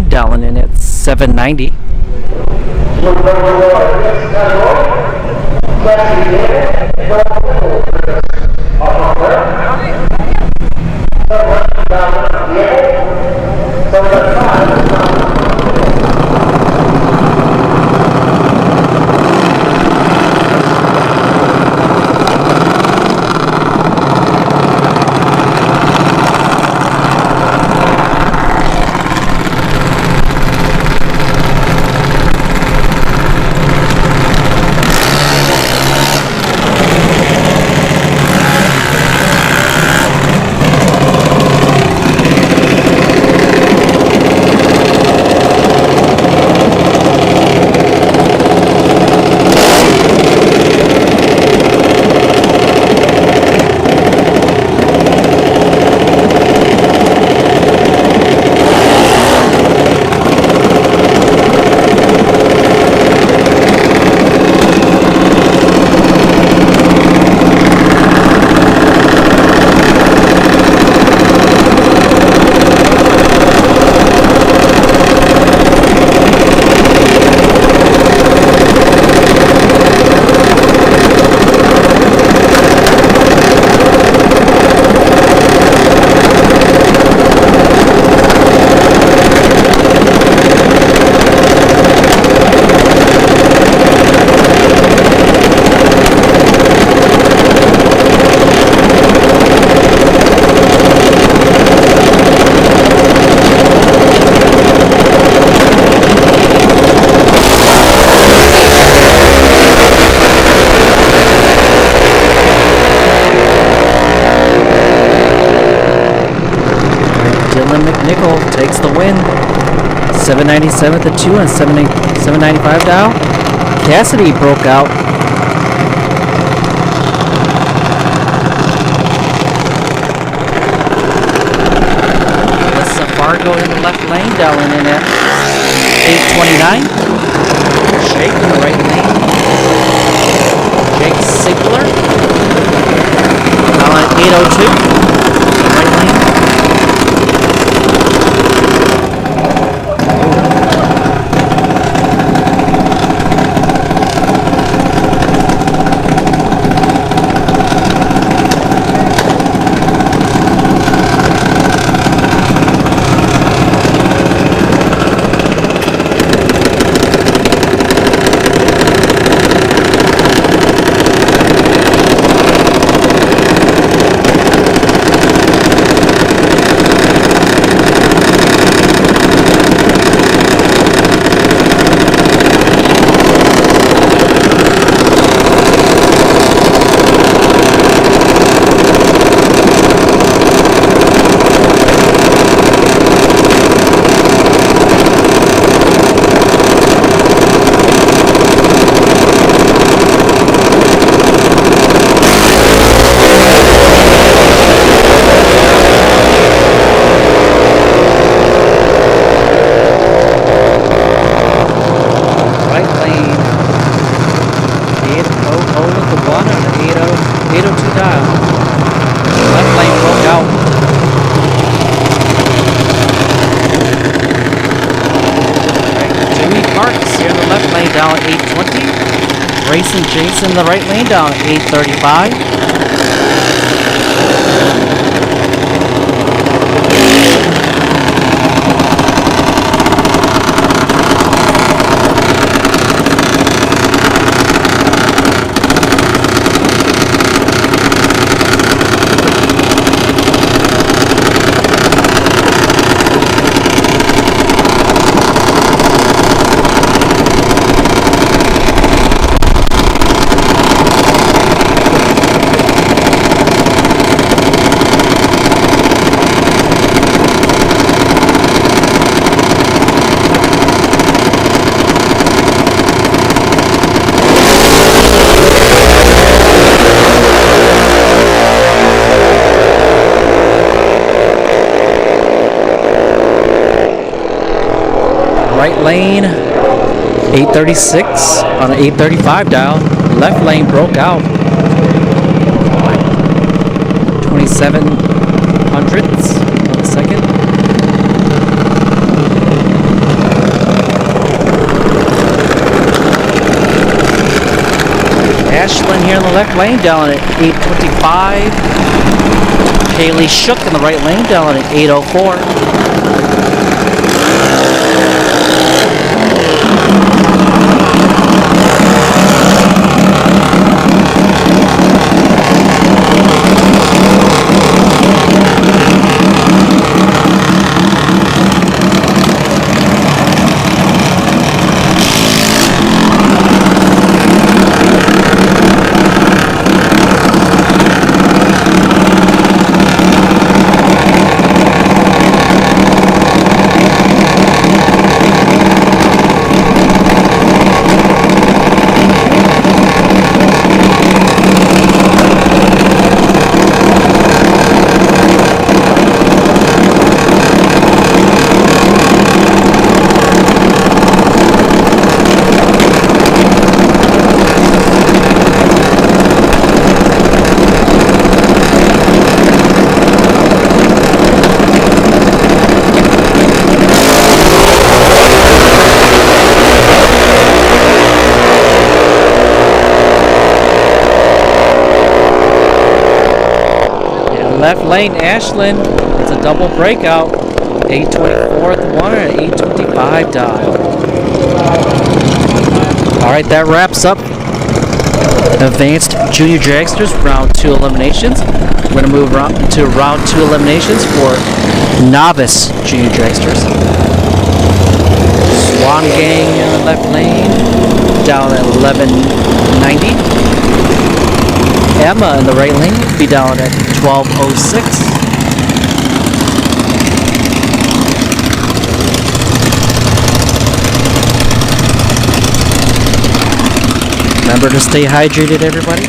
lane, dialing in at 790. Takes the win. 797 to 2 on 795 dial. Cassidy broke out. Alyssa Fargo in the left lane, dialing in at 829. Jake in the right lane. Jake Sigler now at 802. Right lane. Down at 820. Grayson Jason in the right lane down at 835. Right lane, 836 on an 835 dial. Left lane broke out. 27 hundredths of a second. Ashlyn here in the left lane down at 8:25. Kaylee Shook in the right lane down at 8:04. Left lane, Ashlyn. It's a double breakout. 8:24 at the 1 and 8:25 dial. Alright, that wraps up Advanced Junior Dragsters round 2 eliminations. We're going to move to round 2 eliminations for Novice Junior Dragsters. Swan Gang in the left lane, down at 1190. Emma in the right lane will be down at 1206. Remember to stay hydrated, everybody.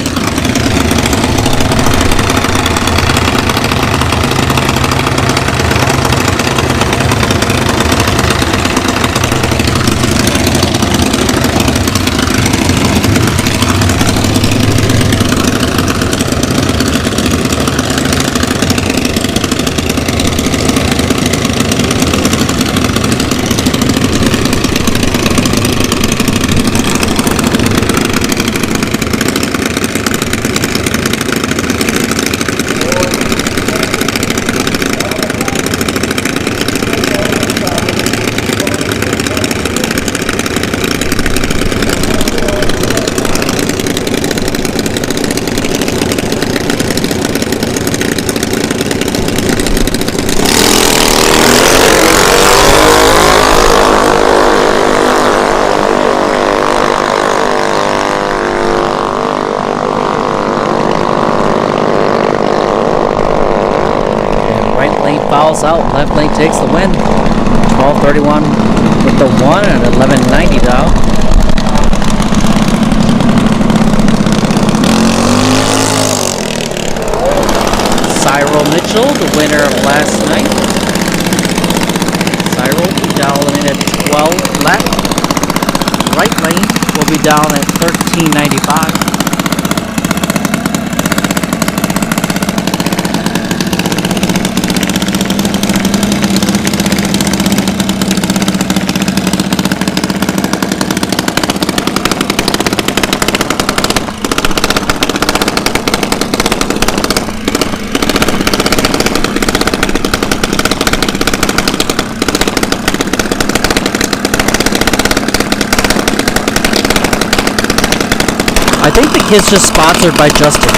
Fouls out, left lane takes the win. 12:31 with the 1 and 11:90 dial. Cyril Mitchell, the winner of last night. Cyril will be down in at 12 flat. Right lane will be down at 13.95. I think the kid's just sponsored by Justin.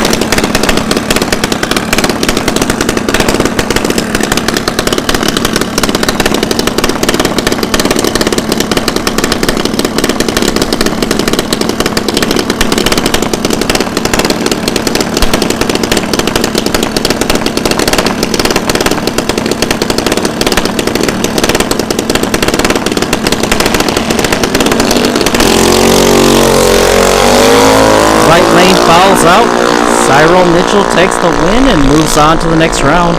Fouls out. Cyril Mitchell takes the win and moves on to the next round.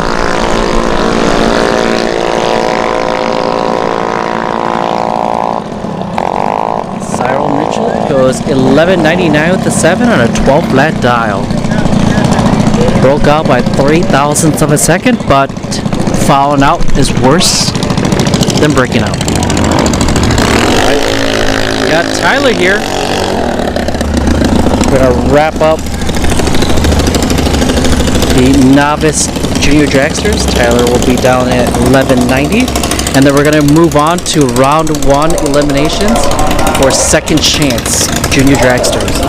Cyril Mitchell goes 11.99 with the 7 on a 12 flat dial. Broke out by 0.03 of a second, but fouling out is worse than breaking out. All right. We got Tyler here we're gonna wrap up the novice junior dragsters. Tyler will be down at 1190, and then we're gonna move on to round 1 eliminations for second chance junior dragsters.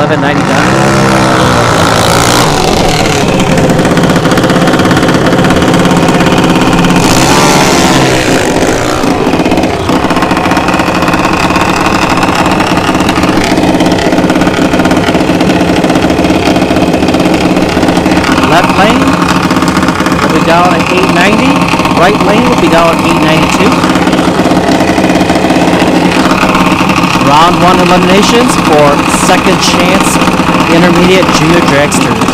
1199. Left lane will be down at 890. Right lane will be down at 892. Round 1 eliminations for second chance intermediate junior dragsters.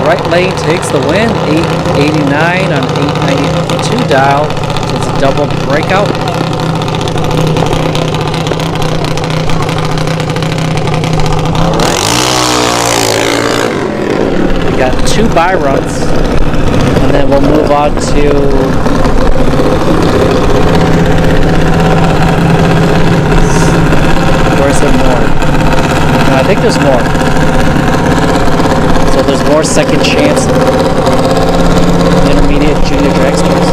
Right lane takes the win, 889 on 892 dial. It's a double breakout. Alright. We got 2 buy runs, and then we'll move on to where's there more? No, I think there's more. So there's more second chance intermediate junior dragsters.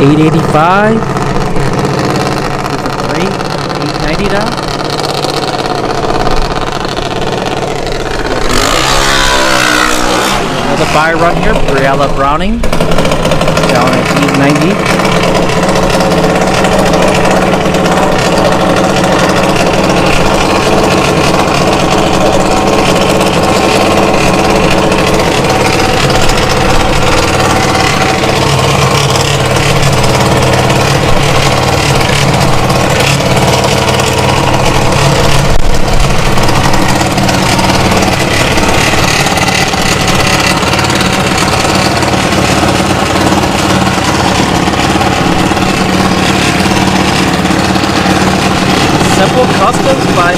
$885 with a 3, $890 down. Another buy run here, Briella Browning down at 890. Simple Customs by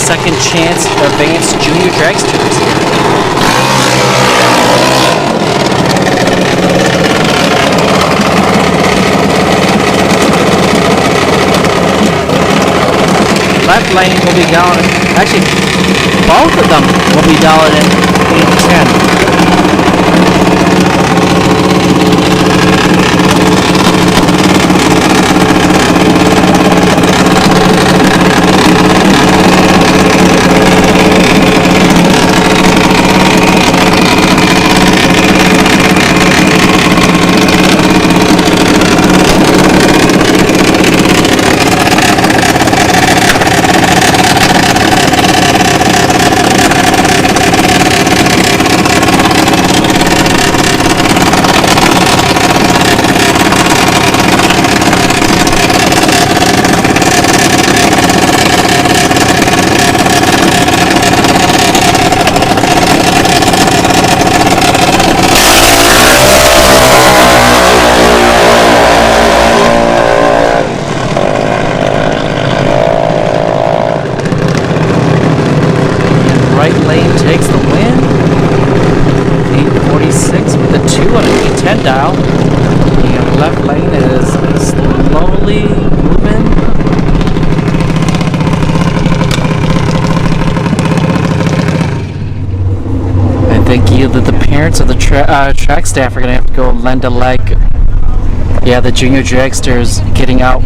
second chance advanced junior dragsters here. Left lane will be down. Actually, both of them will be down in 8-10. Right lane takes the win. 846 with a 2 on an 810 dial. And left lane is slowly moving. I think either the parents or the track staff are going to have to go lend a leg. Yeah, the junior dragster's getting out.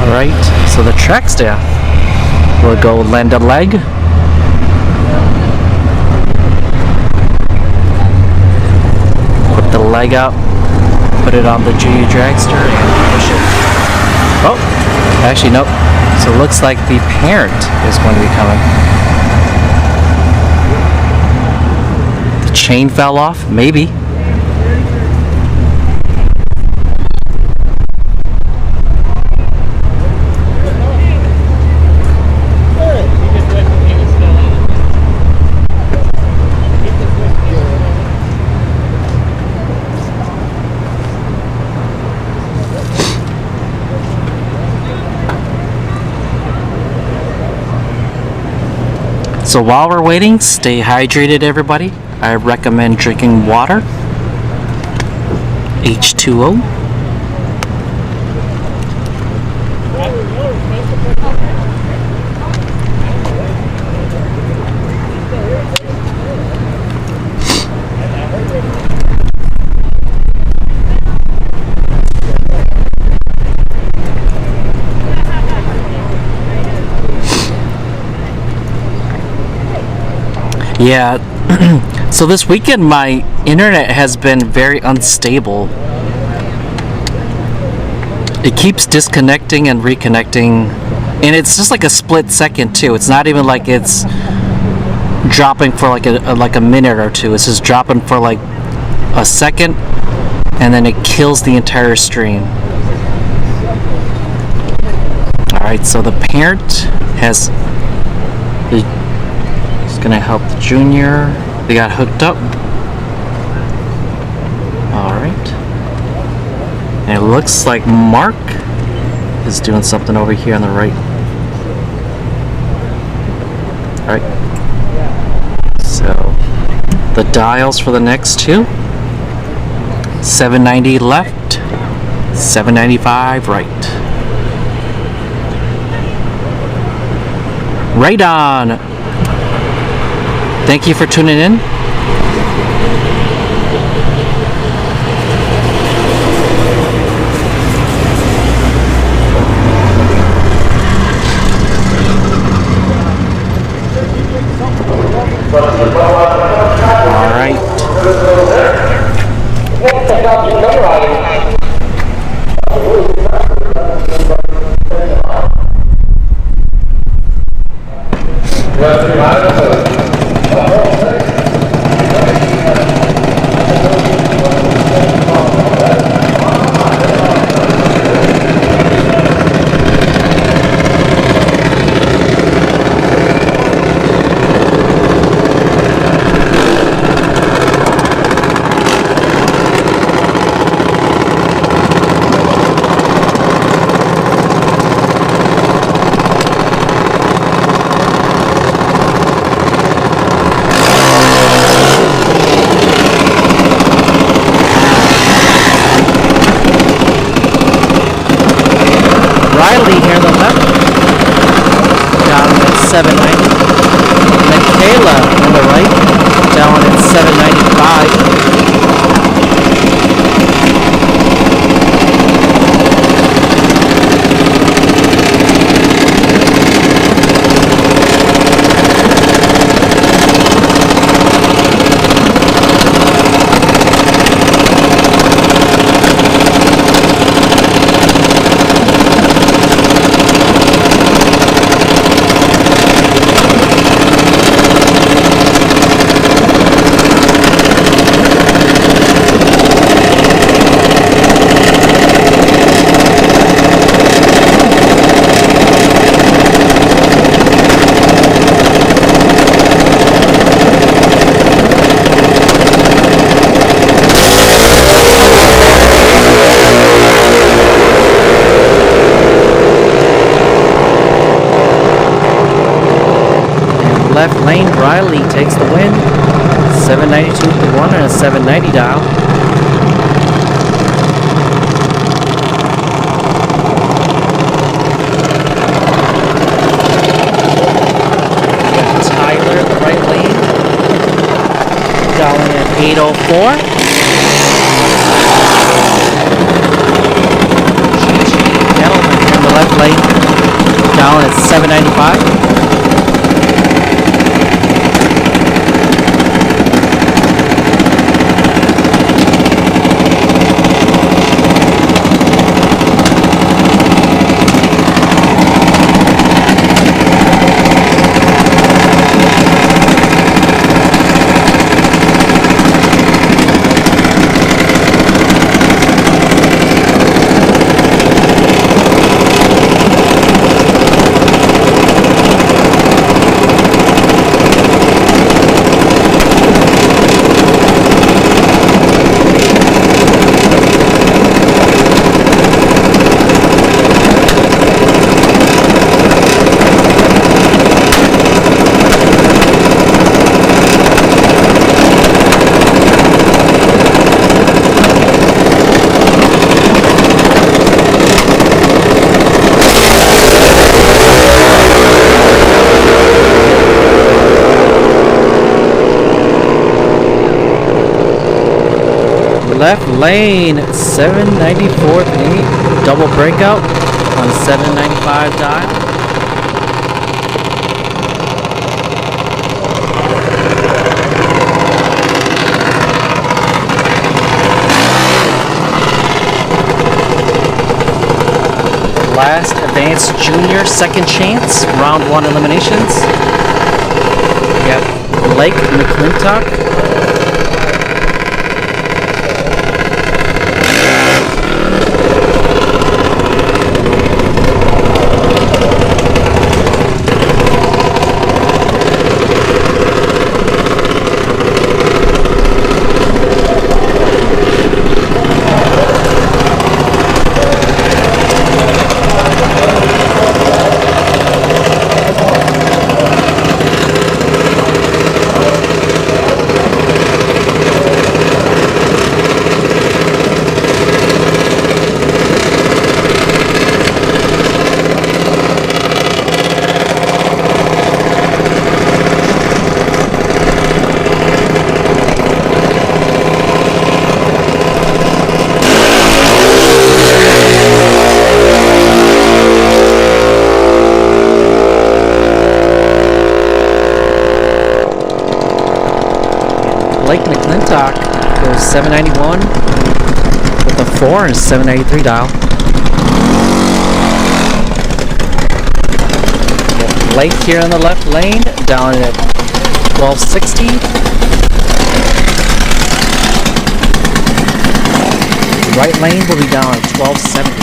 Alright, so the track staff will go lend a leg. Put the leg up, put it on the junior dragster, and push it. Oh, actually, nope. So it looks like the parent is going to be coming. The chain fell off, maybe. So while we're waiting, stay hydrated, everybody. I recommend drinking water, H2O. Yeah, so this weekend my internet has been very unstable. It keeps disconnecting and reconnecting, and it's just like a split second too. It's not even like it's dropping for like a minute or two. It's just dropping for like a second, and then it kills the entire stream. Alright, so the parent has gonna help the junior. They got hooked up. Alright. And it looks like Mark is doing something over here on the right. Alright. So the dials for the next two. 790 left, 795 right. Right on. Thank you for tuning in. All right. Riley takes the win. 792 to 1 and a 790 dial. Tyler in the right lane. Down at 804. Gentleman in the left lane. Down at 795. Left lane, 794.8, double breakout on 795 dial. Last advanced junior, second chance, round 1 eliminations. We got Blake McClintock. Blake McClintock goes 791 with a 4 and a 793 dial. Blake here in the left lane, down at 1260. Right lane will be down at 1270.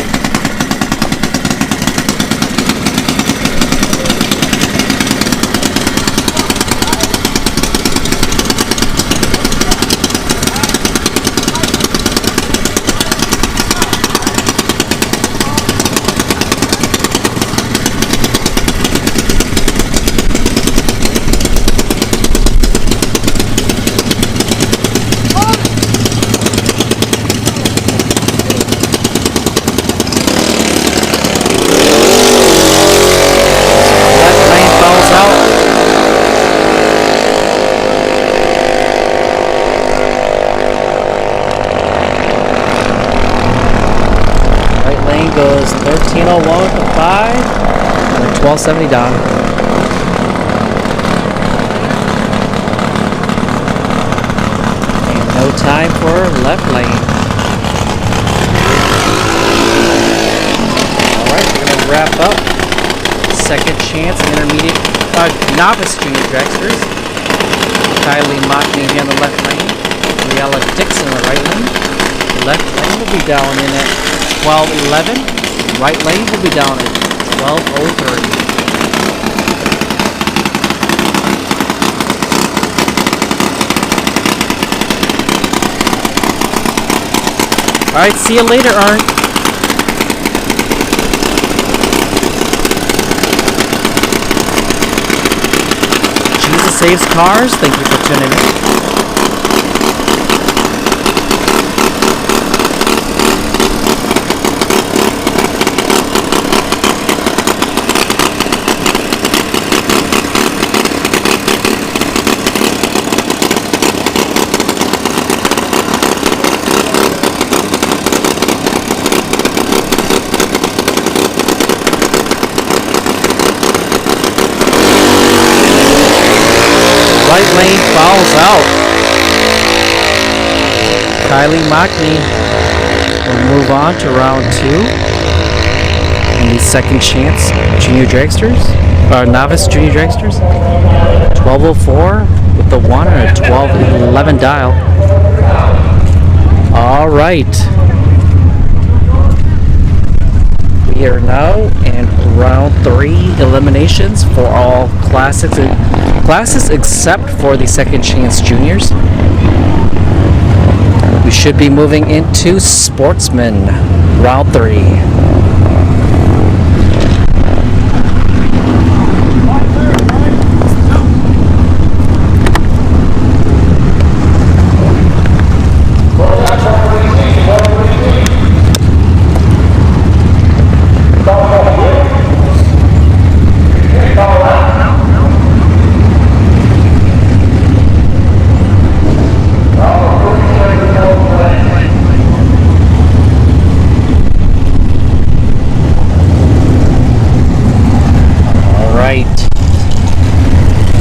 Goes 1301 to 5 and a 1270 down. And no time for left lane. Alright, we're going to wrap up second chance intermediate novice junior dragsters. Kylie Mockney here in the left lane. Briella Dixon in the right lane. Left lane will be down in at 1211. Right lane will be down at 1203. Alright, see you later, Arn. Jesus Saves Cars. Thank you for tuning in. Right lane fouls out. Kylie Mockney will move on to round 2 in the second chance junior dragsters, or novice junior dragsters. 12:04 with the 1 and a 12:11 dial. All right. We are now in round 3 eliminations for all classes except for the second chance juniors. We should be moving into Sportsman round 3.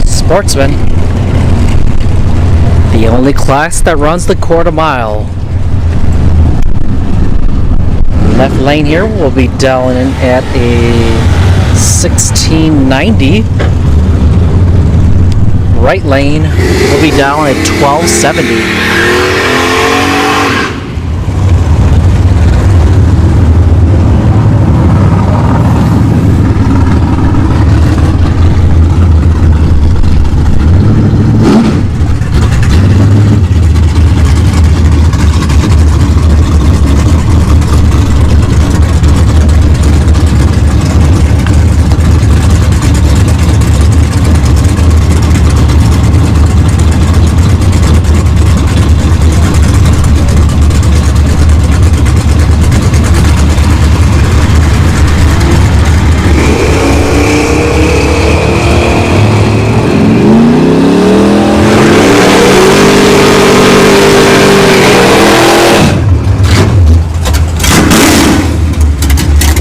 Sportsman, the only class that runs the quarter mile. Left lane here will be down in at a 1690. Right lane will be down at 1270.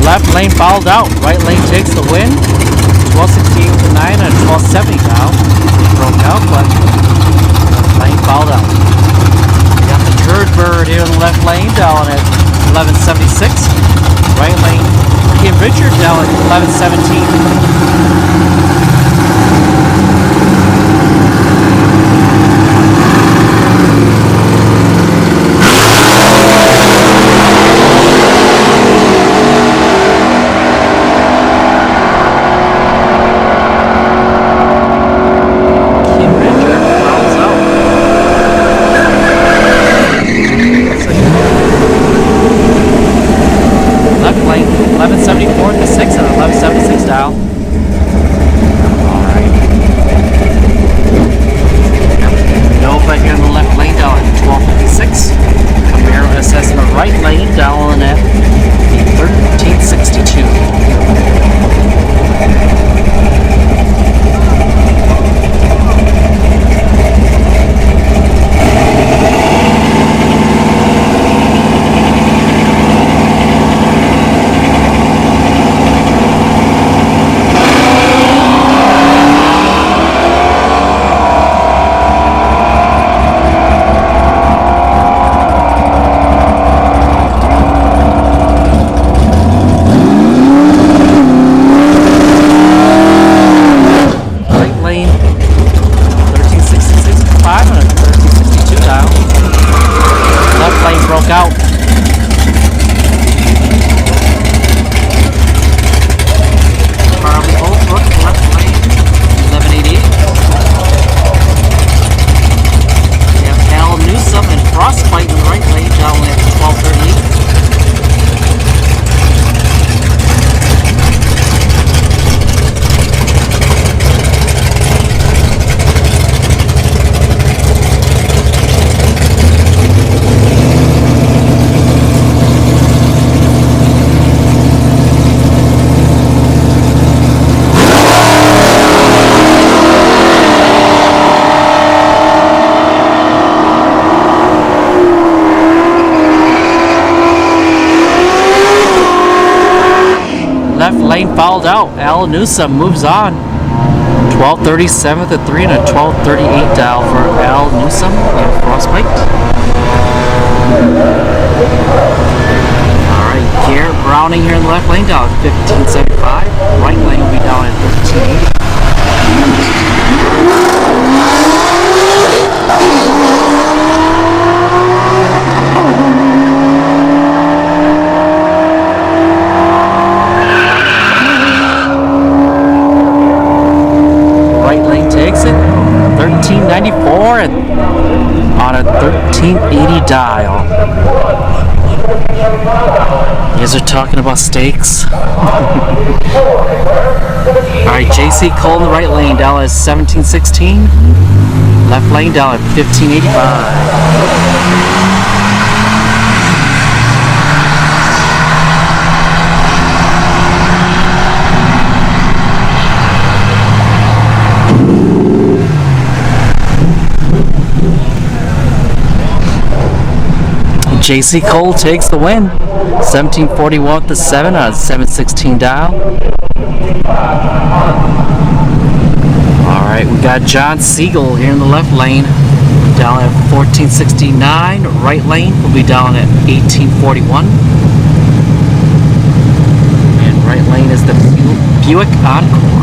Left lane fouled out. Right lane takes the win. 1268 with the 9 and 1270 now. Broke out, but left lane fouled out. We got the Turd Bird here in the left lane down at 1176. Right lane, Kim Richard down at 1117. Left lane, 1174 to 6 and 1176 dial. lane fouled out. Al Newsom moves on. 12:37 to 3 and a 12:38 dial for Al Newsom in Frostbite. Alright, Garrett Browning here in the left lane down at 1575. Right lane will be down at 1580. Right lane takes it 1394 and on a 1380 dial. You guys are talking about steaks. Alright, JC Cole in the right lane down at 1716. Left lane down at 1585. JC Cole takes the win. 1741 to 7 on 716 dial. Alright, we got John Siegel here in the left lane down at 1469. Right lane will be down at 1841. And right lane is the Buick Encore.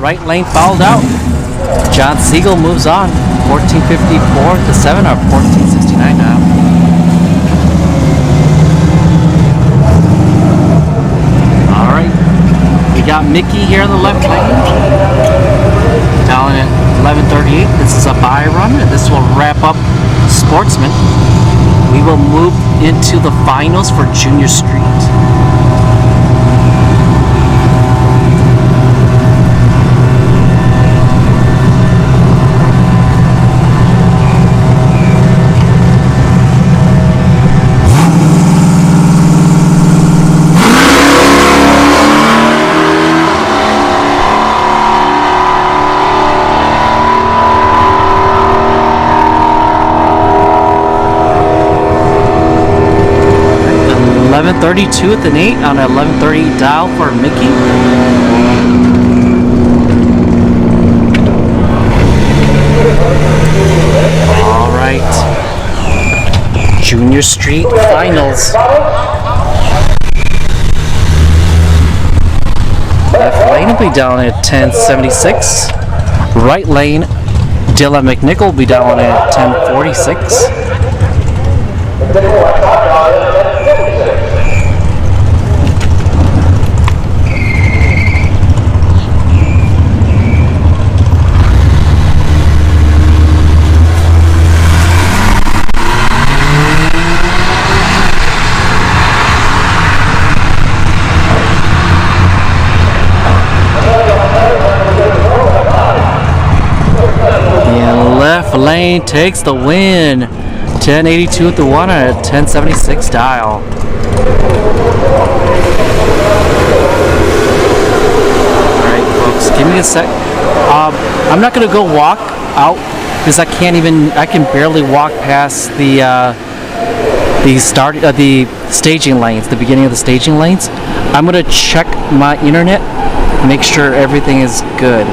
Right lane fouled out. John Siegel moves on. 1454 to 7 or 1469 now. Alright. We got Mickey here in the left lane. Down at 1138. This is a bye run, and this will wrap up Sportsman. We will move into the finals for Junior Street. .32 at the 8 on an 11:30 dial for Mickey. All right, Junior Street Finals. Left lane will be down at 1076. Right lane, Dylan McNichol will be down at 1046. Left lane takes the win. 1082 at the 1 at 1076 dial. Alright folks, give me a sec. I'm not gonna go walk out because I can barely walk past the staging lanes, the beginning of the staging lanes. I'm gonna check my internet, make sure everything is good.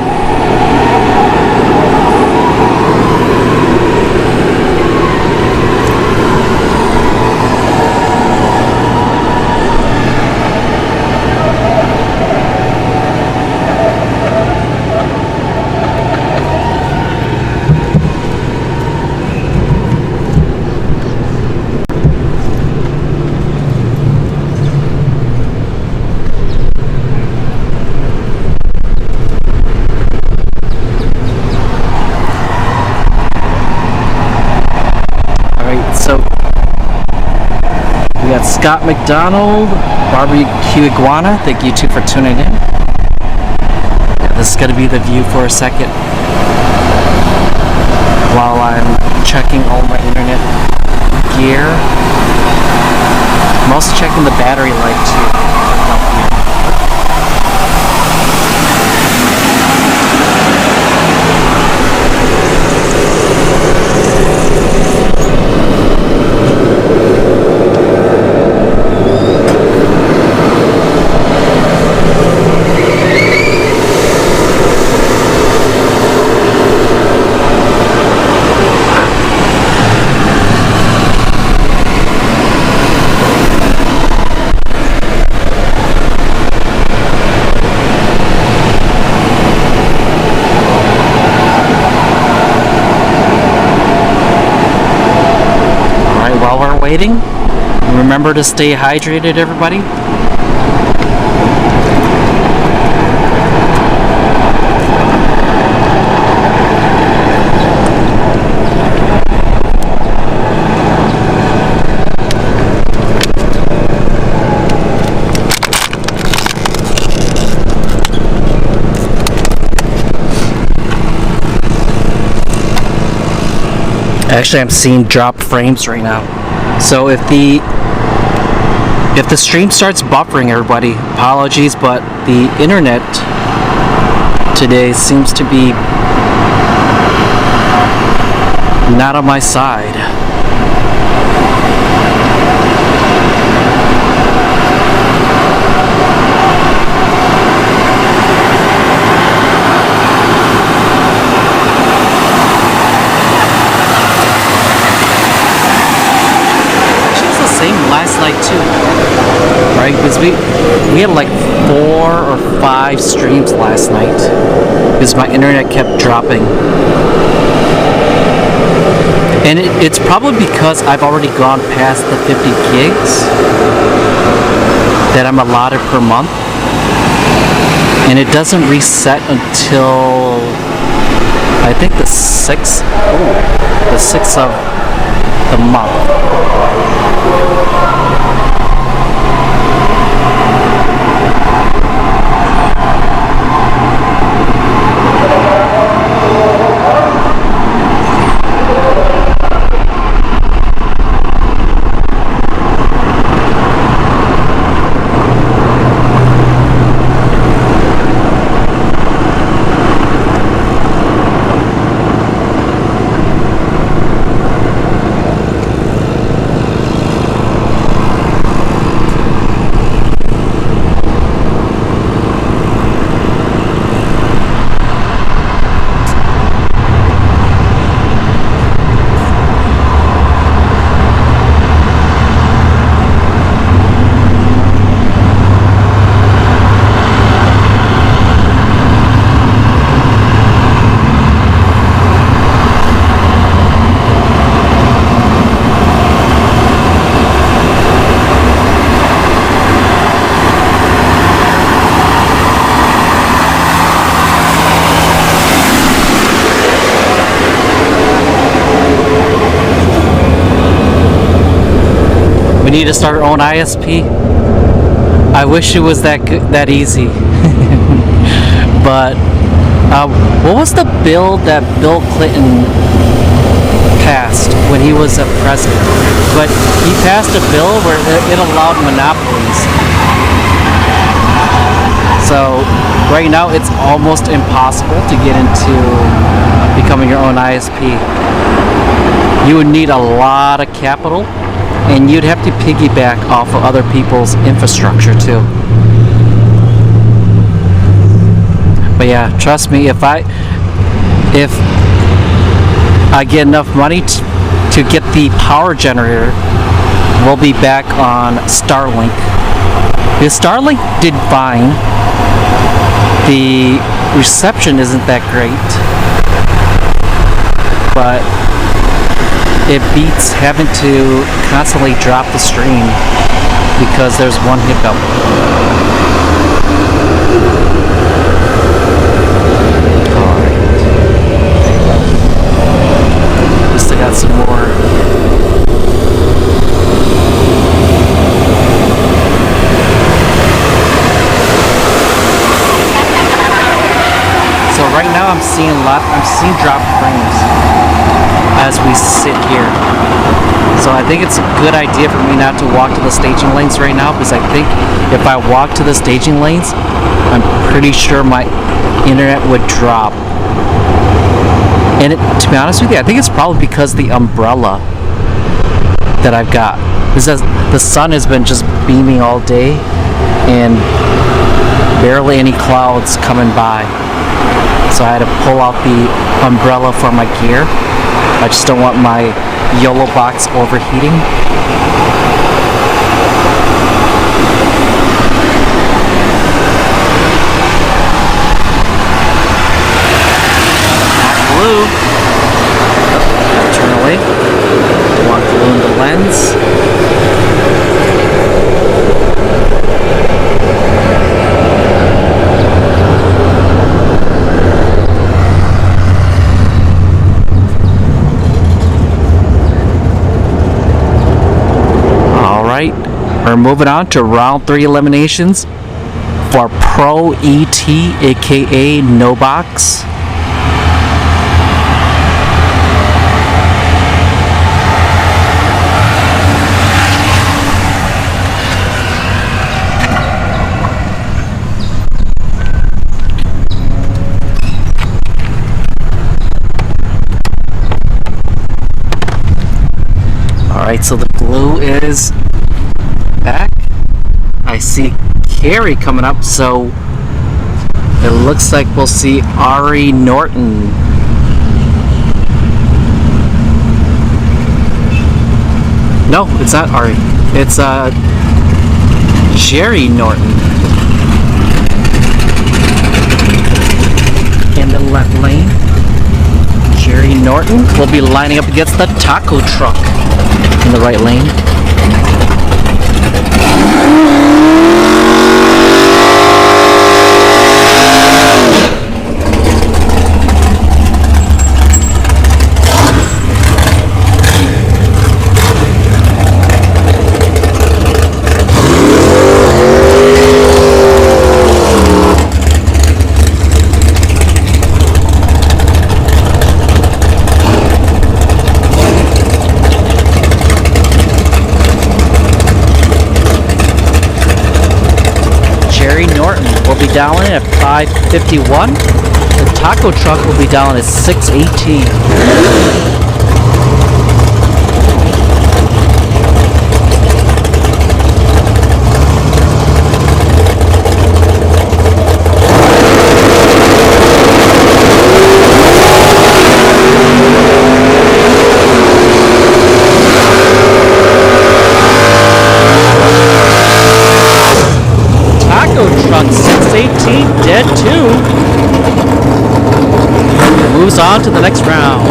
We got Scott McDonald, Barbecue Iguana, thank you two for tuning in. This is going to be the view for a second while I'm checking all my internet gear. I'm also checking the battery life too. Waiting. Remember to stay hydrated, everybody. Actually, I'm seeing dropped frames right now. So if the stream starts buffering, everybody, apologies, but the internet today seems to be not on my side. Last night too, right? Because we had like 4 or 5 streams last night because my internet kept dropping, and it's probably because I've already gone past the 50 gigs that I'm allotted per month, and it doesn't reset until I think the 6th of the month. We need to start our own ISP. I wish it was that easy. But what was the bill that Bill Clinton passed when he was a president? But he passed a bill where it allowed monopolies. So right now it's almost impossible to get into becoming your own ISP. You would need a lot of capital, and you'd have to piggyback off of other people's infrastructure too. But yeah, trust me, if I get enough money to get the power generator, we'll be back on Starlink. Because Starlink did fine. The reception isn't that great, but it beats having to constantly drop the stream because there's one hiccup. Alright. We still got some more. now I'm seeing drop frames as we sit here. So I think it's a good idea for me not to walk to the staging lanes right now, because I think if I walk to the staging lanes, I'm pretty sure my internet would drop. And to be honest with you, I think it's probably because of the umbrella that I've got. Because the sun has been just beaming all day and barely any clouds coming by. So I had to pull out the umbrella for my gear. I just don't want my YOLO box overheating. Blue. Oh, turn away. Don't want glue in the lens. We're moving on to round 3 eliminations for Pro ET, aka No Box. Alright, so the glue is back. I see Carrie coming up, so it looks like we'll see Ari Norton. No, it's not Ari. It's Jerry Norton. In the left lane, Jerry Norton will be lining up against the taco truck in the right lane. Down at 5:51. The taco truck will be down at 6:18. Dead 2. Moves on to the next round.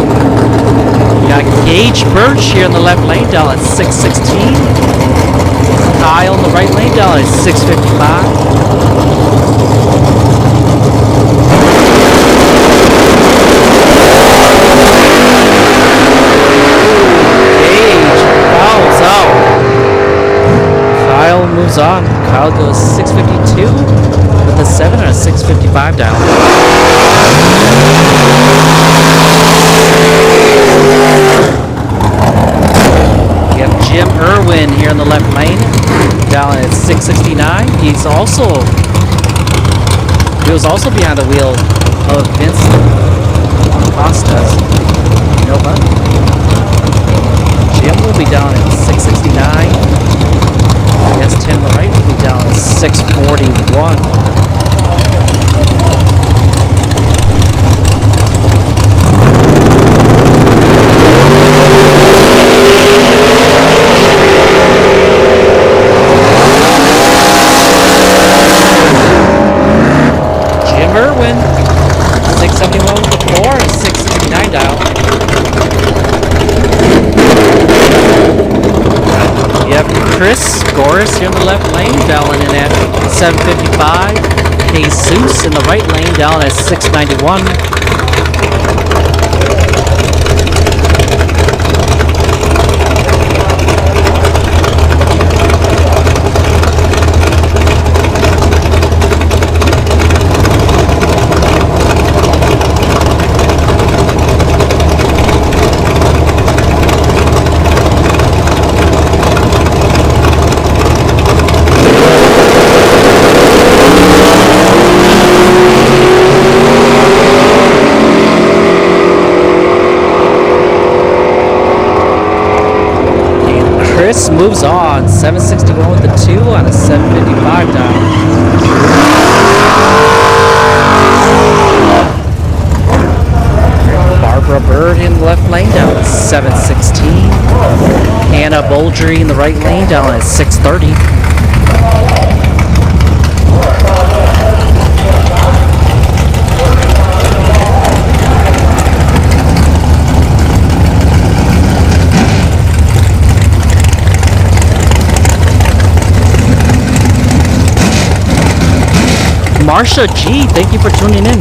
We got Gage Birch here in the left lane down at 6:16. Kyle in the right lane down at 6:55. Kyle moves on. Kyle goes 6:52 with a 7 and a 6:55 down. We have Jim Irwin here in the left lane down at 6:69. He was also behind the wheel of Vince Costas. Nova. Jim will be down at 6:69. S10 on the right will be down at 6:41. Jim Irwin, 671 with the 4 and 669 dial. You have Chris Goris here in the left lane, down in at 7:55. Jesus in the right lane, down at 6:91. Novice moves on. 761 with the 2 on a 755 dial. Barbara Bird in the left lane down at 716. Hannah Boldry in the right lane down at 630. Marsha G, thank you for tuning in.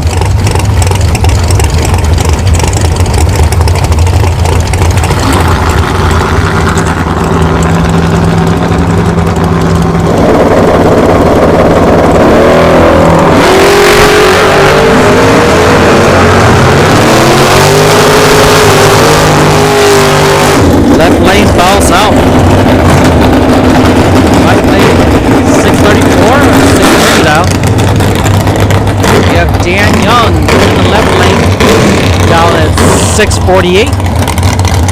Left lane falls out. Right lane 634, 630 now. We have Dan Young in the left lane down at 648.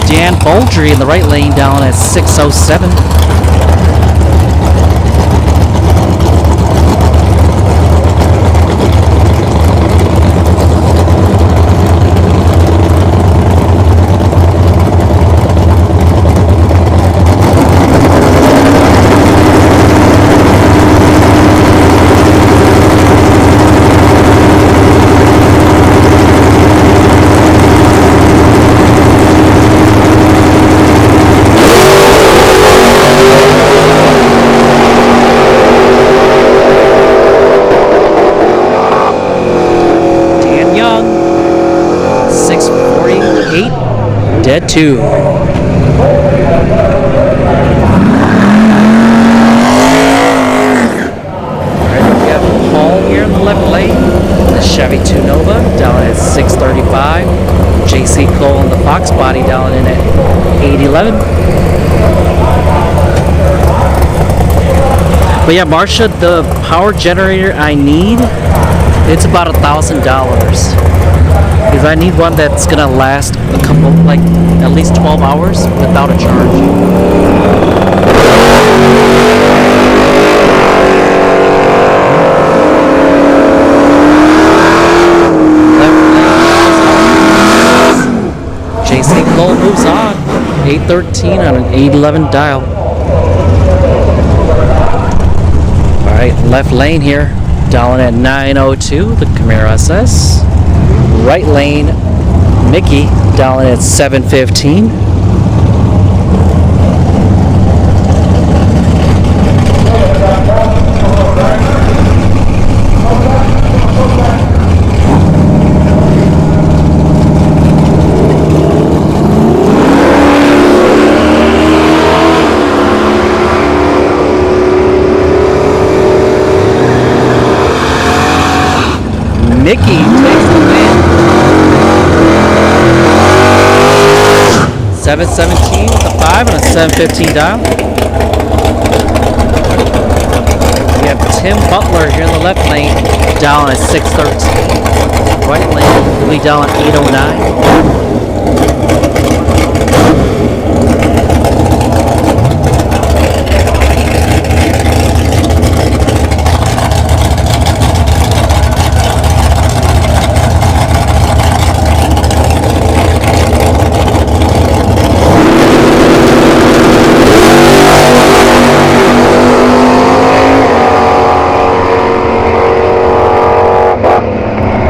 Dan Boldry in the right lane down at 607. Dead 2. Alright, we have Paul here in the left lane. The Chevy 2 Nova down at 635. JC Cole in the Fox body down in at 811. But yeah, Marsha, the power generator I need, it's about $1,000. Because I need one that's gonna last a couple, like at least 12 hours without a charge. JC Cole moves on. 813 on an 811 dial. Alright, left lane here. Down at 902, the Camaro SS. Right lane, Mickey down at 715. Mickey takes the win. 717 with a 5 and a 715 dial. We have Tim Butler here in the left lane, down at 613. Right lane, will be down at 809.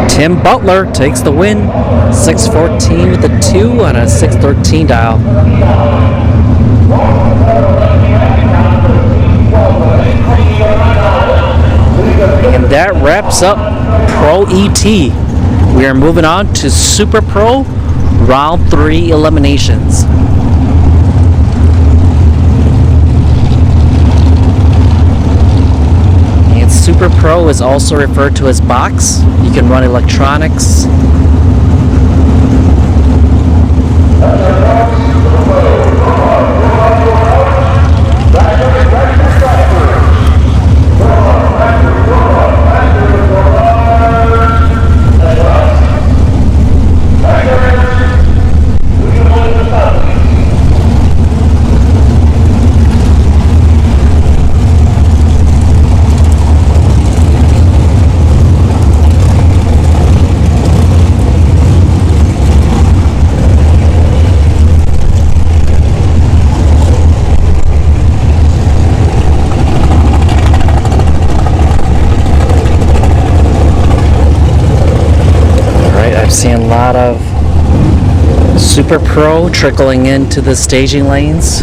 Tim Butler takes the win. 614 with a 2 on a 613 dial. And that wraps up Pro ET. We are moving on to Super Pro Round 3 eliminations. Super Pro is also referred to as box. You can run electronics. lot of Super Pro trickling into the staging lanes.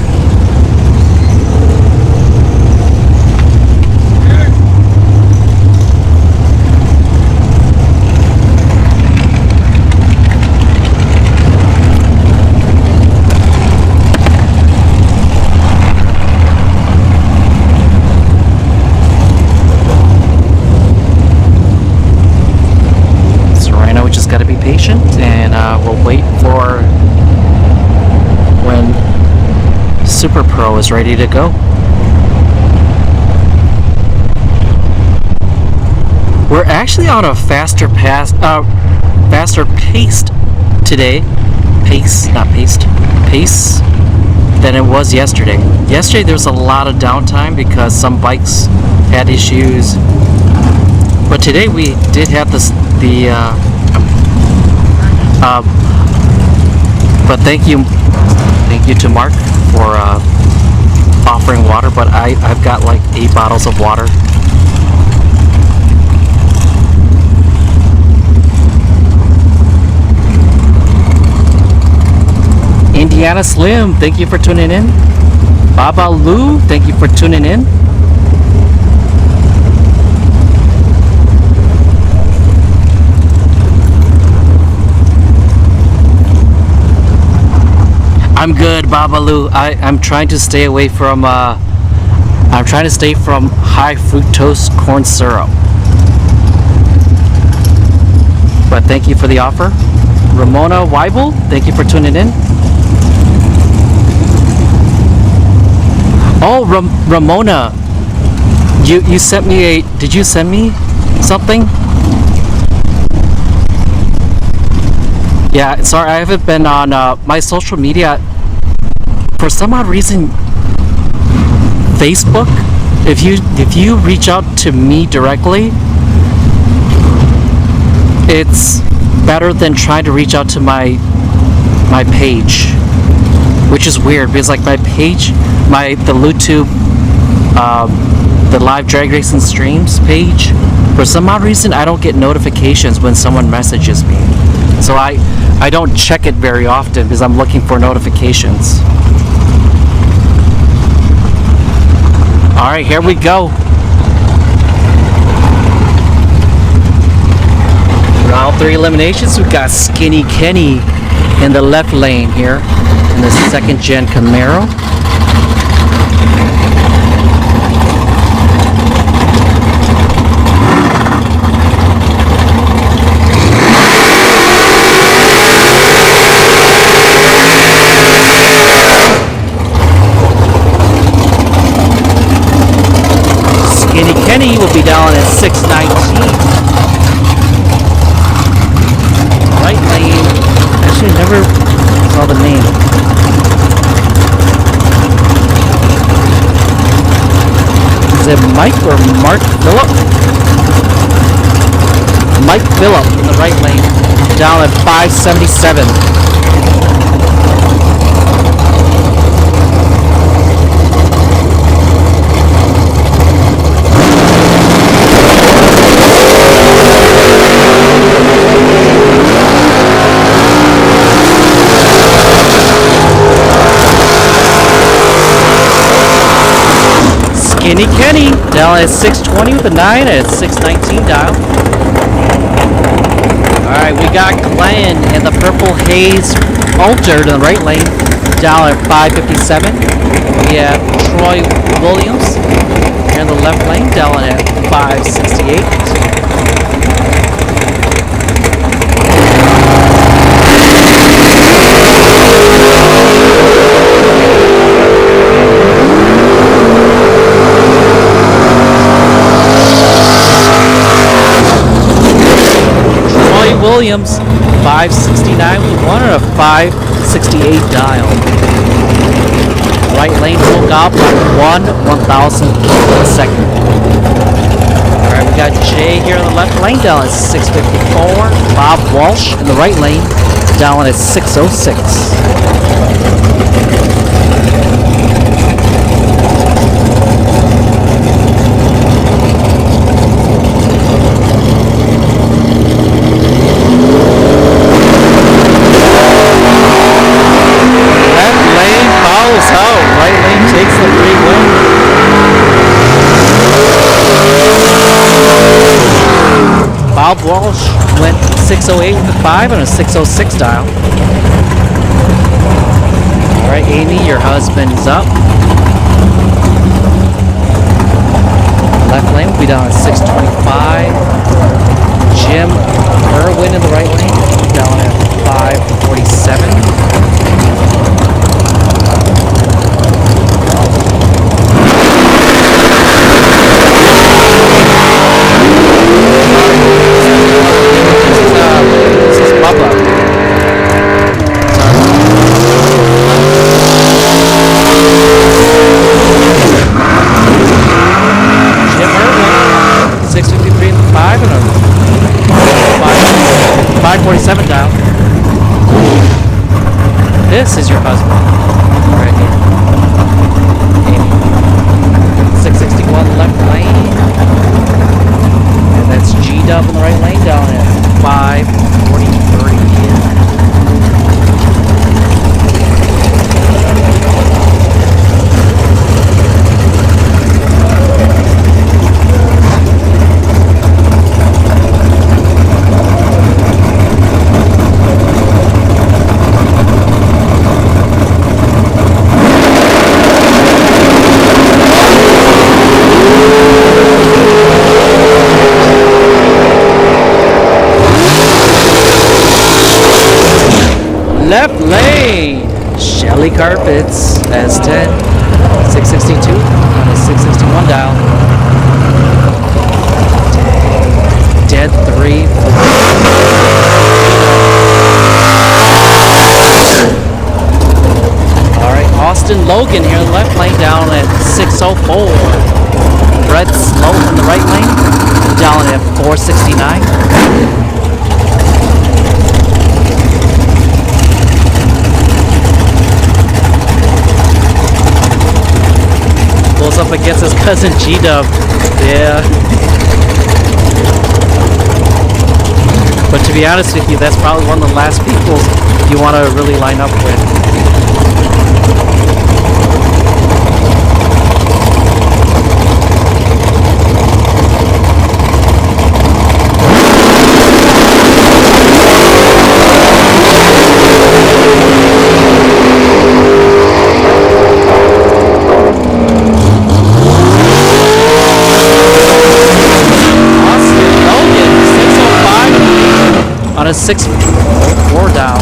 Got to be patient, and we'll wait for when Super Pro is ready to go. We're actually on a faster paced today. Pace than it was yesterday. Yesterday there was a lot of downtime because some bikes had issues, but today we did have but thank you to Mark for offering water, but I've got like 8 bottles of water. Indiana Slim, thank you for tuning in. Baba Lou, thank you for tuning in. I'm good, Babalu. I'm trying to stay away from I'm trying to stay from high fructose corn syrup. But thank you for the offer. Ramona Weibel, thank you for tuning in. Oh, Ramona, you sent me did you send me something? Yeah, sorry, I haven't been on my social media. For some odd reason, Facebook, if you reach out to me directly, it's better than trying to reach out to my page, which is weird because like my page, the YouTube, the live drag racing streams page, for some odd reason I don't get notifications when someone messages me. So I don't check it very often because I'm looking for notifications. Alright, here we go. Round 3 eliminations. We've got Skinny Kenny in the left lane here in the 2nd gen Camaro. Kenny will be down at 619. Right lane. Actually, I never saw the name. Is it Mike or Mark Phillip? Mike Phillip in the right lane. Down at 577. Skinny Kenny down at 620 with a 9 at 619 dial. Alright, we got Glenn in the Purple Haze Altered in the right lane down at 557. We have Troy Williams here in the left lane down at 568. Williams 569 with 1 and a 568 dial. Right lane broke out by 1/1000th of a second. Alright, we got Jay here in the left lane down at 654. Bob Walsh in the right lane down at 606. Bob Walsh went 608 with the 5 on a 606 dial. Alright, Amy, your husband's up. Left lane will be down at 625. Jim Irwin in the right lane, down at 547. This is Bubba. Jim Irwin, 653 and 5 and a 547 dial. This is your husband. Right here. Amy. 661 left lane. And that's G-Dub in the right lane down at 543. Left lane, Shelly Carpets, S10, 662 on a 661 dial. Dead 3. Alright, Austin Logan here in the left lane down at 604. Brett Sloan in the right lane down at 469. Goes up against his cousin G-Dub. Yeah. But to be honest with you, that's probably one of the last people you want to really line up with. On a 6-4 dial.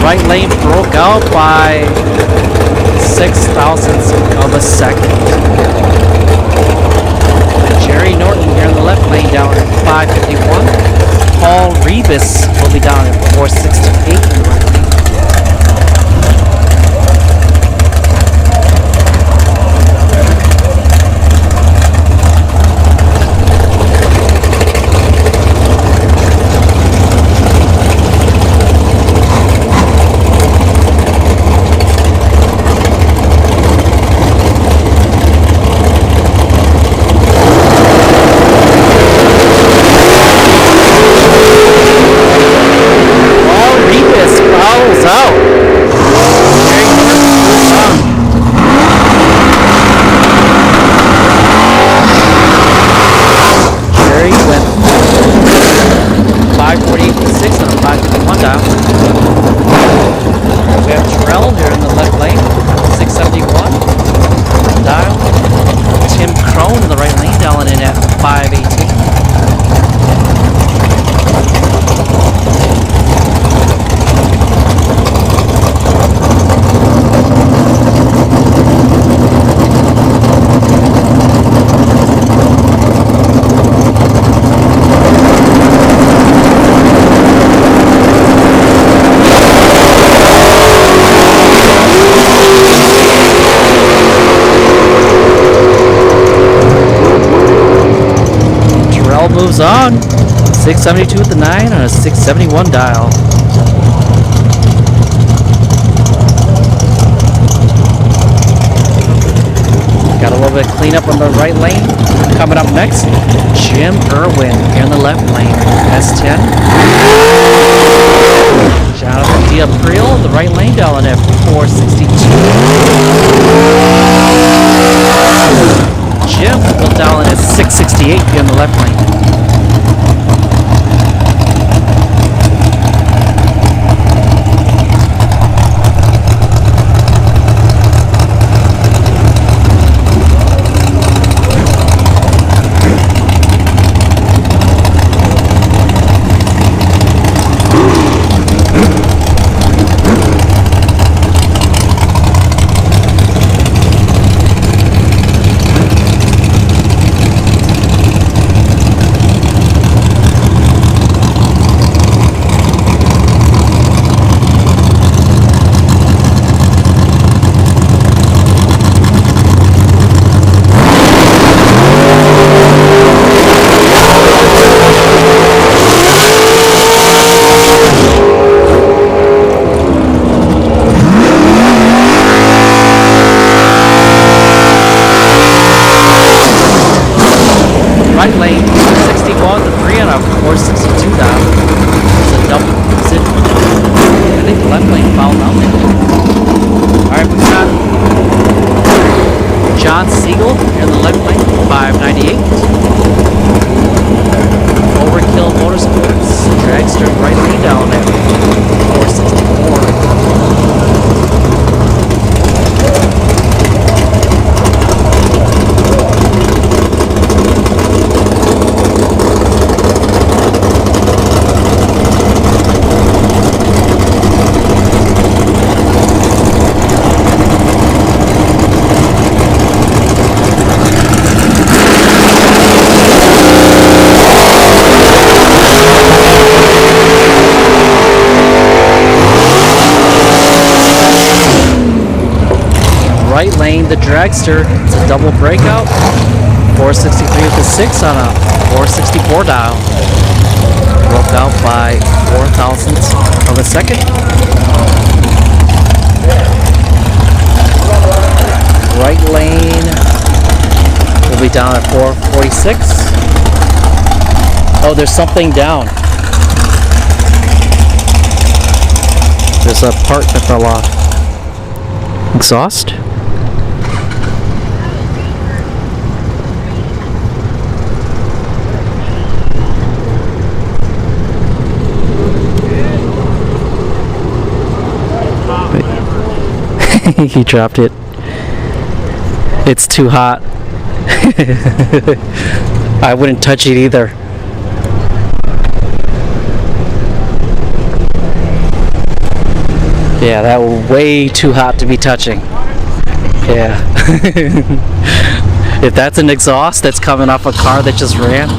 Right lane broke out by 6 thousandths of a second. Jerry Norton here in the left lane down at 551. Paul Rebus will be down at 468 in the right lane. Moves on. 672 with the 9 on a 671 dial. Got a little bit of cleanup on the right lane. Coming up next, Jim Irwin here in the left lane. S10. Jonathan D'April in the right lane down at 462. Jim will down at 668 here in the left lane. right lane, 61 to 3 on a 462 dial. It's a double. I think the left lane fouled out there. Alright, we got John Siegel in the left lane, 598. Overkill Motorsports, dragster right lane down there, 464. Right lane, the dragster. It's a double breakout. 463 with the 6 on a 464 dial. Broke out by 4 thousandths of a second. Right lane will be down at 446. Oh, there's something down. There's a part that fell off. Exhaust? He dropped it. It's too hot. I wouldn't touch it either. Yeah, that was way too hot to be touching. Yeah. If that's an exhaust that's coming off a car that just ran,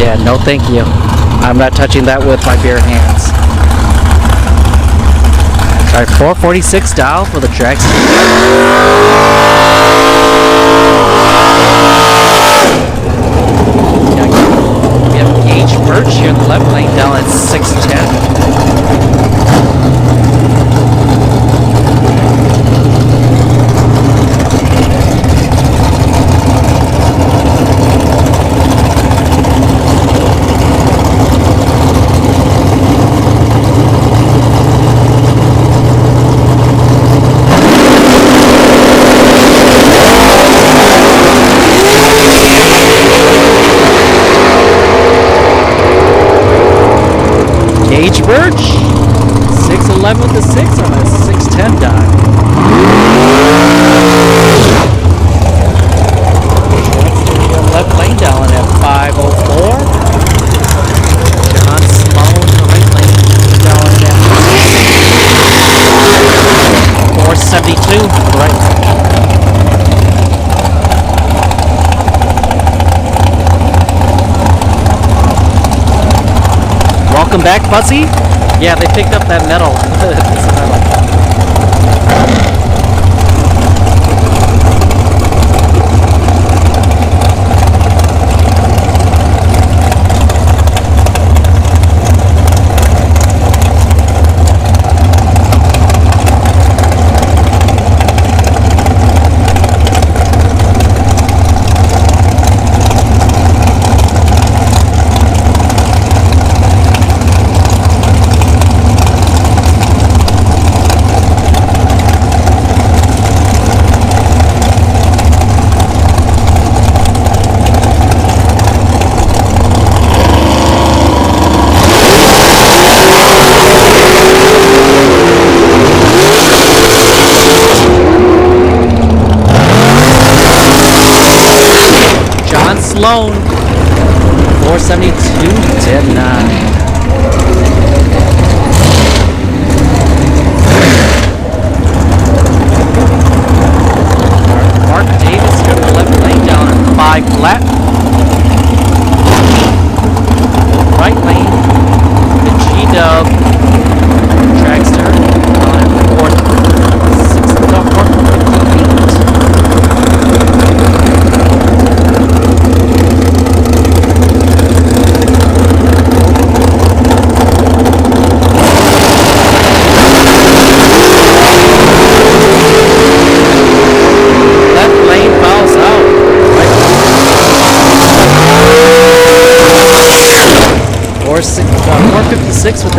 yeah, no thank you. I'm not touching that with my bare hands. Alright, 446 dial for the dragster. We have Gage Birch here in the left lane down at 610. Gage Birch, 611 with the 6 on a 610 dial. Left lane down at 504. John Sloan, the right lane down at 472. Right. Welcome back, Fuzzy. Yeah, they picked up that metal. Sloan, 472, 10-9. Mark Davis here in the left lane down at 5 flat. Right lane, the G-Dub dragster down at 458.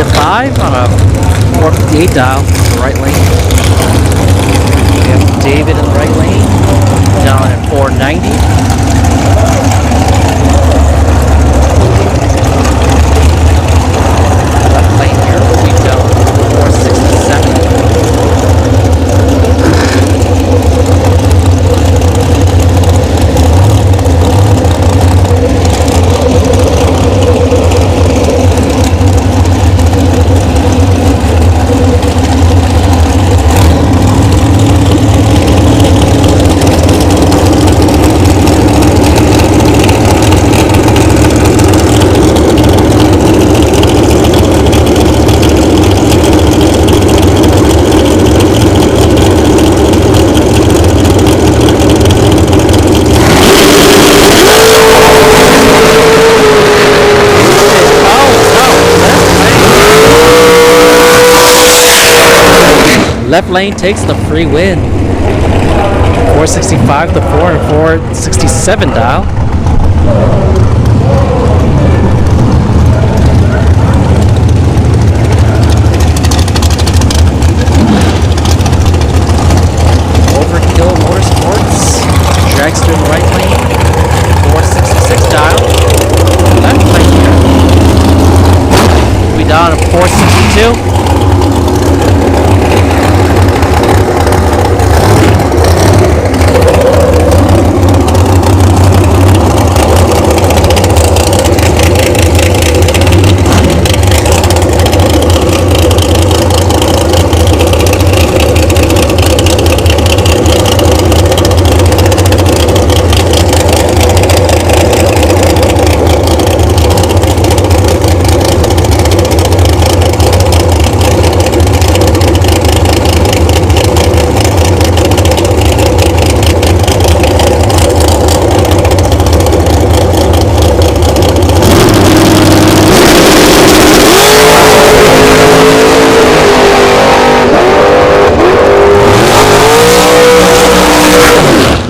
5 on a 458 dial, the right lane. We have David in the right lane, down at 490. Left lane here will be down at 467. Left lane takes the free win. 465 to 4 and 467 dial. Overkill Motorsports. Dragster in the right lane. 466 dial. Left lane here. We down to 462.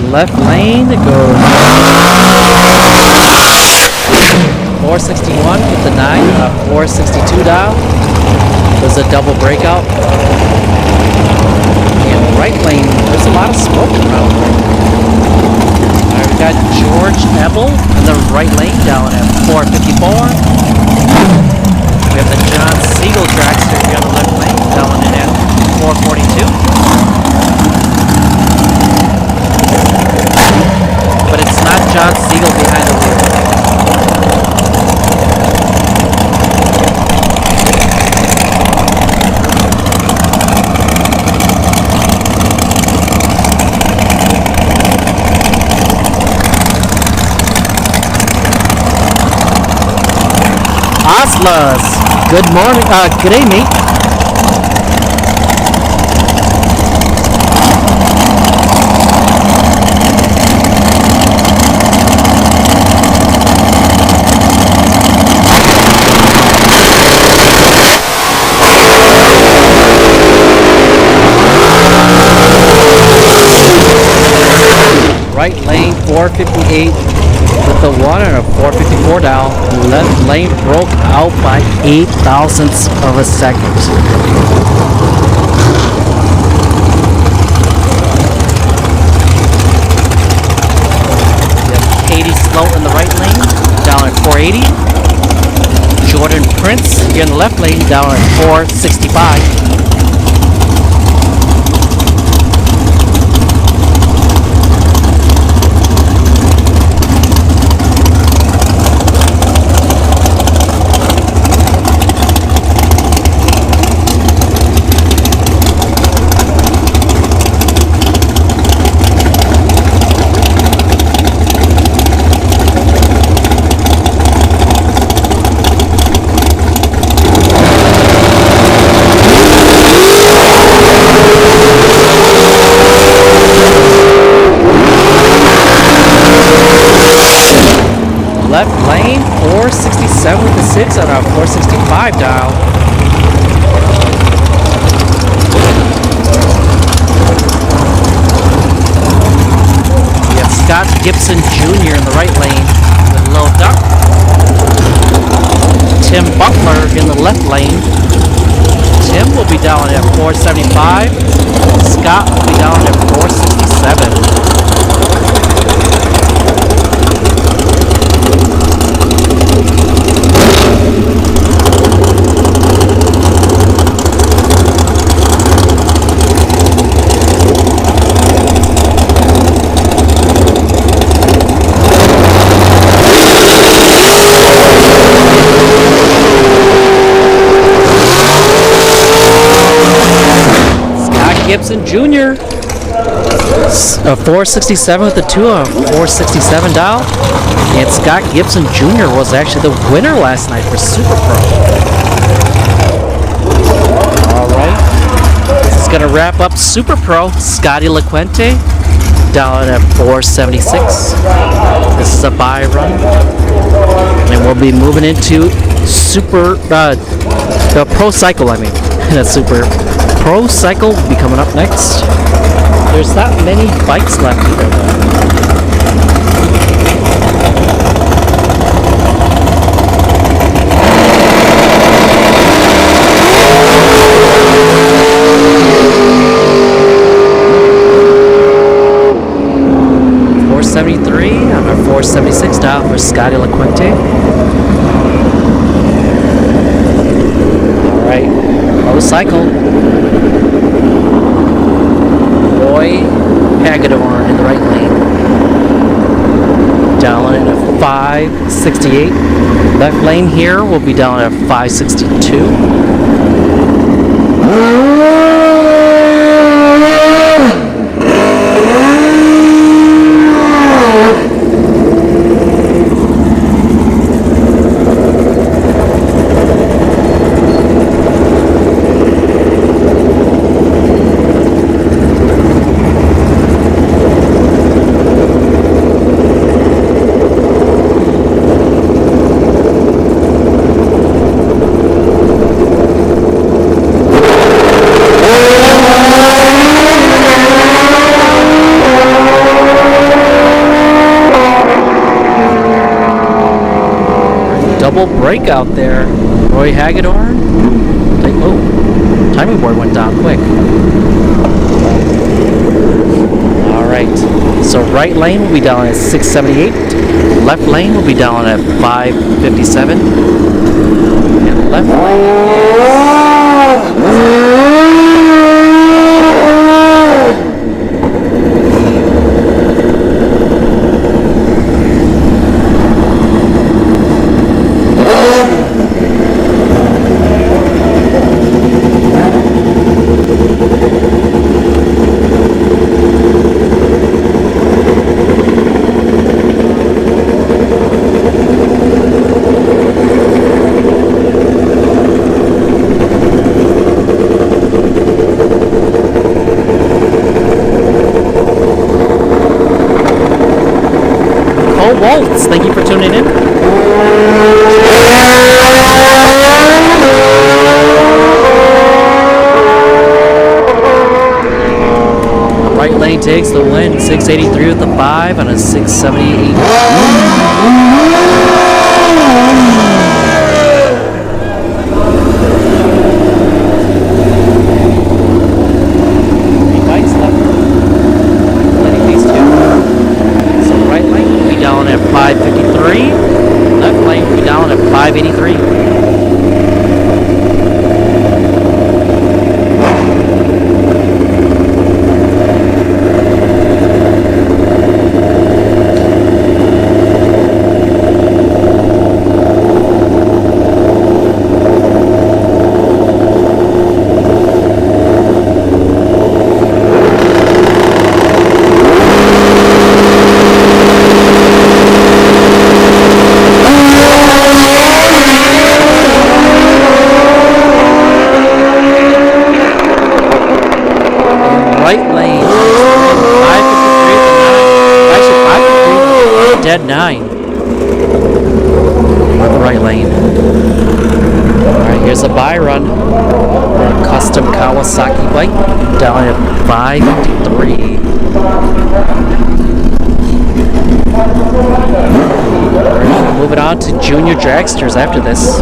Left lane, it goes 461 with the 9, 462 dial. There's a double breakout. And right lane, there's a lot of smoke around there. Alright, we got George Ebel in the right lane down at 454. We have the John Siegel dragster here on the left lane down in at 442. But it's not John Siegel behind the wheel. Oslas, good morning, good day, mate. Right lane 458 with the 1 and a 454 dial. Left lane broke out by 8 thousandths of a second. We have Katie Sloat in the right lane down at 480. Jordan Prince here in the left lane down at 465. Left lane 467 with the 6 on our 465 dial. We have Scott Gibson Jr. in the right lane with a little duck. Tim Butler in the left lane. Tim will be down at 475. Scott will be down at 467. Gibson Jr. A 467 with the 2, a 467 dial. And Scott Gibson Jr. was actually the winner last night for Super Pro. Alright. This is going to wrap up Super Pro. Scotty LaQuente down at 476. This is a buy run. And we'll be moving into Super Pro Cycle, I mean. That's Super Pro Cycle will be coming up next. There's not many bikes left either, though. .473 on our 476 dial for Scotty LaQuente. All right, Pro Cycle. Roy Hagedorn in the right lane. Down in a 568. Left lane here will be down at 562. Double break out there. Roy Hagedorn. Oh, timing board went down quick. Alright, so right lane will be down at 678. Left lane will be down at 557. And left lane Waltz, thank you for tuning in. Right lane takes the win, 683 with the 5 and a 678. At 553, left lane will be down at 583. Dead 9 on the right lane. Alright, here's a buy run for a custom Kawasaki bike down at 553. We're moving moving on to junior dragsters after this.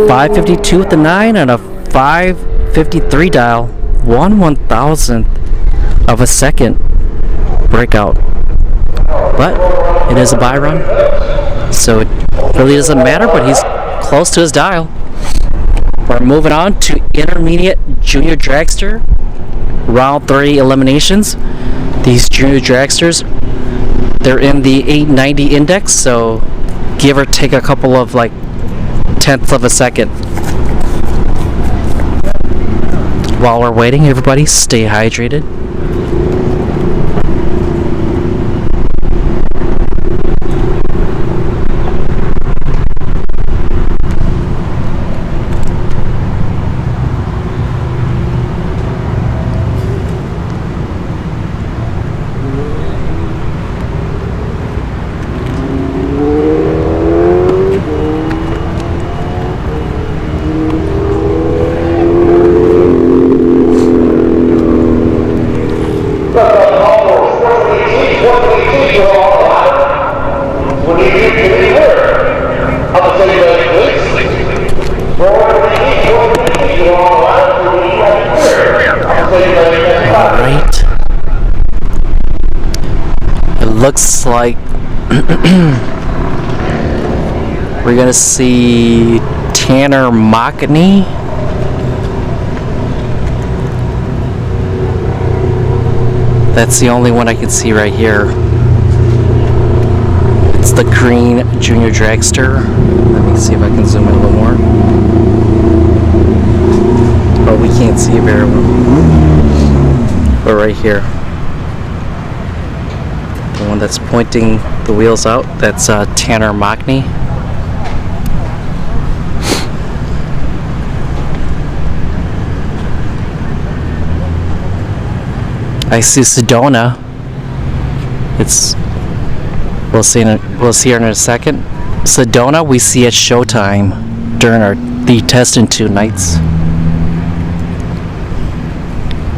.552 with the 9 and a 553 dial. 1/1000th of a second breakout. But it is a buy run, so it really doesn't matter, but he's close to his dial. We're moving on to intermediate junior dragster. Round 3 eliminations. These junior dragsters, they're in the 890 index, so give or take a couple of like tenths of a second. While we're waiting, everybody stay hydrated. Looks like we're gonna see Tanner Mockney. That's the only one I can see right here. It's the green junior dragster. Let me see if I can zoom in a little more. Oh, we can't see it very well. But right here. The one that's pointing the wheels out, that's Tanner Mockney. I see Sedona. We'll see her in a second. Sedona we see at showtime during the Test and 2 nights.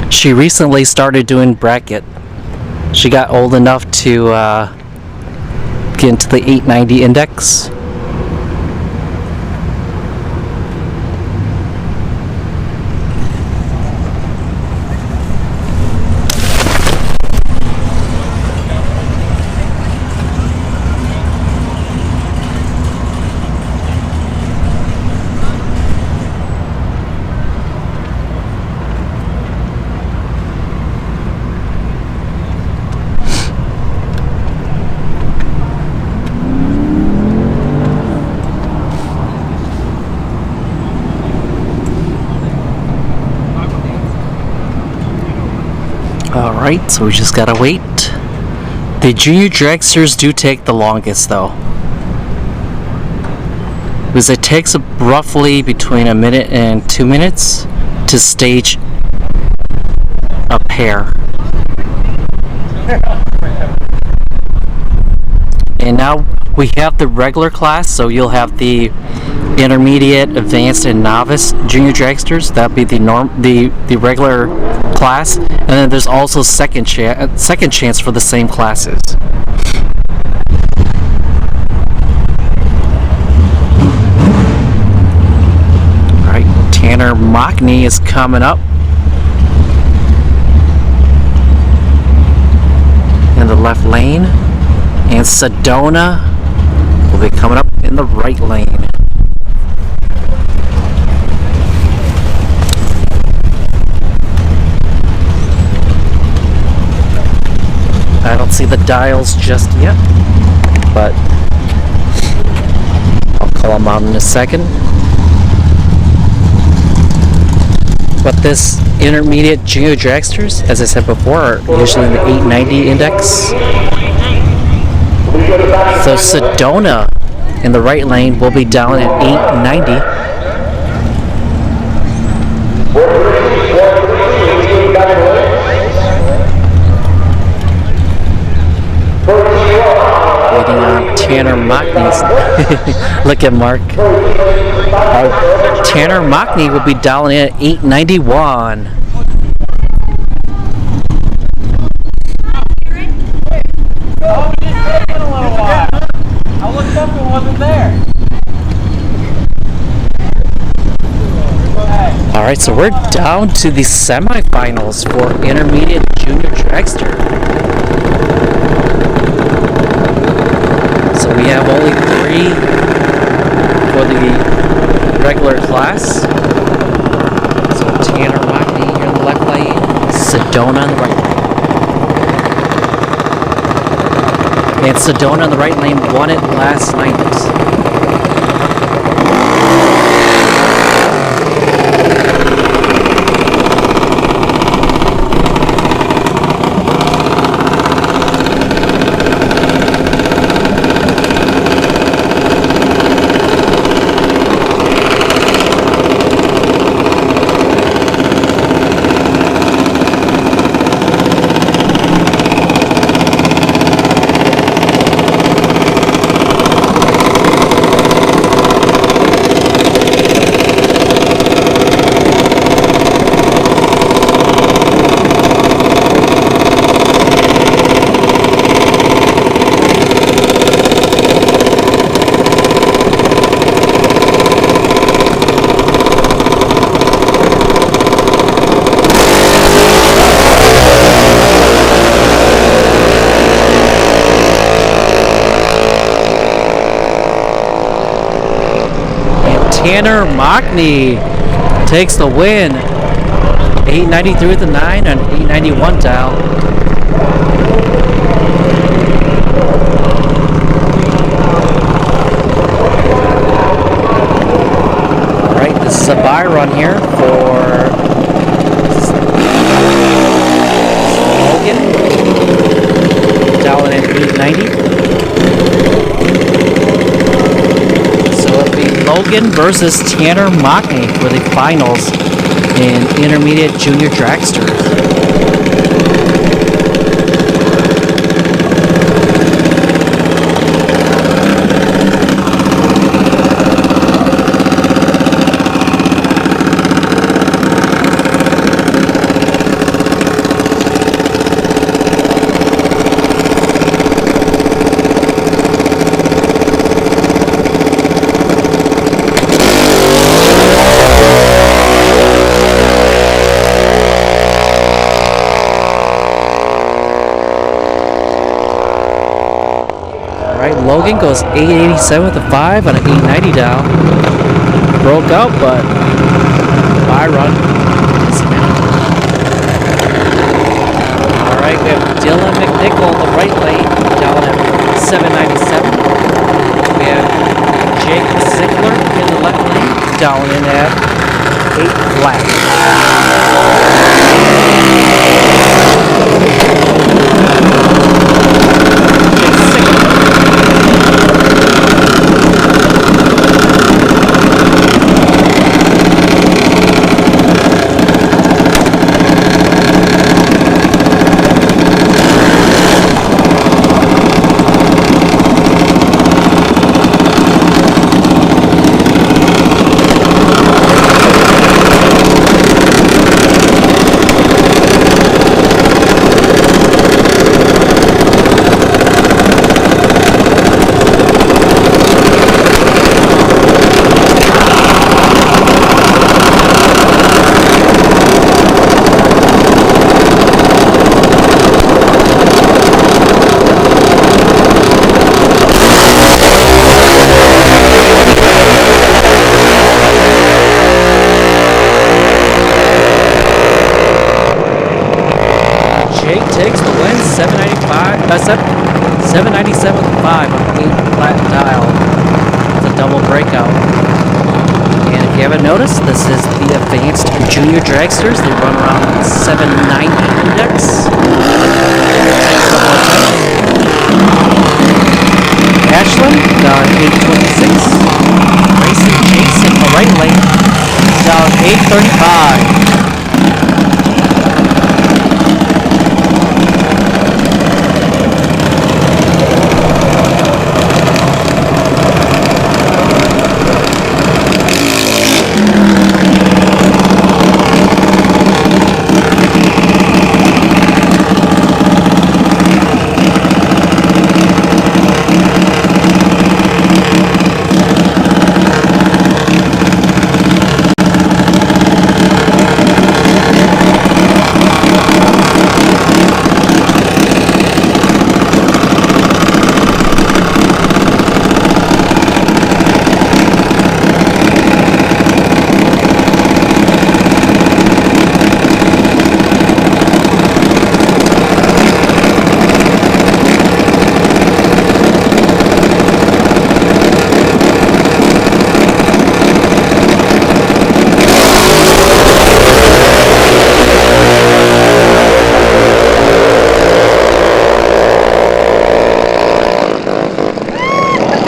She recently started doing bracket. She got old enough to get into the 890 index. Alright, so we just gotta wait. The junior dragsters do take the longest though, because it takes roughly between a minute and 2 minutes to stage a pair. And now we have the regular class, so you'll have the intermediate, advanced, and novice junior dragsters. That'll be the regular class, and then there's also second chance for the same classes. All right, Tanner Mockney is coming up in the left lane, and Sedona will be coming up in the right lane. I don't see the dials just yet, but I'll call them out in a second. But this intermediate junior dragsters, as I said before, are usually in the 890 index. So Sedona in the right lane will be down at 890. Mockney's. Look at Mark. Tanner Mockney will be dialing in at 891. I looked up and wasn't there. Alright, so we're down to the semifinals for intermediate junior dragster. So we have only 3 for the regular class. So Tanner Mockney here in the left lane, Sedona on the right lane. And Sedona on the right lane won it last night. Tanner Mockney takes the win. 893 with the 9 and 891 dial. Alright, this is a buy run here for Logan. Dialing in 890. Logan versus Tanner Mockney for the finals in intermediate junior dragsters. Logan goes 887 with a 5 on an 890 dial. Broke out, but buy run. Alright, we have Dylan McNichol in the right lane, down at 797. We have Jake Zickler in the left lane, down in at 8 flat. Takes the win, 797 with 5 on 8 flat dial. It's a double breakout. And if you haven't noticed, this is the advanced junior dragsters. They run around 790 index. Ashland down 826. Racing Chase in the right lane down 835.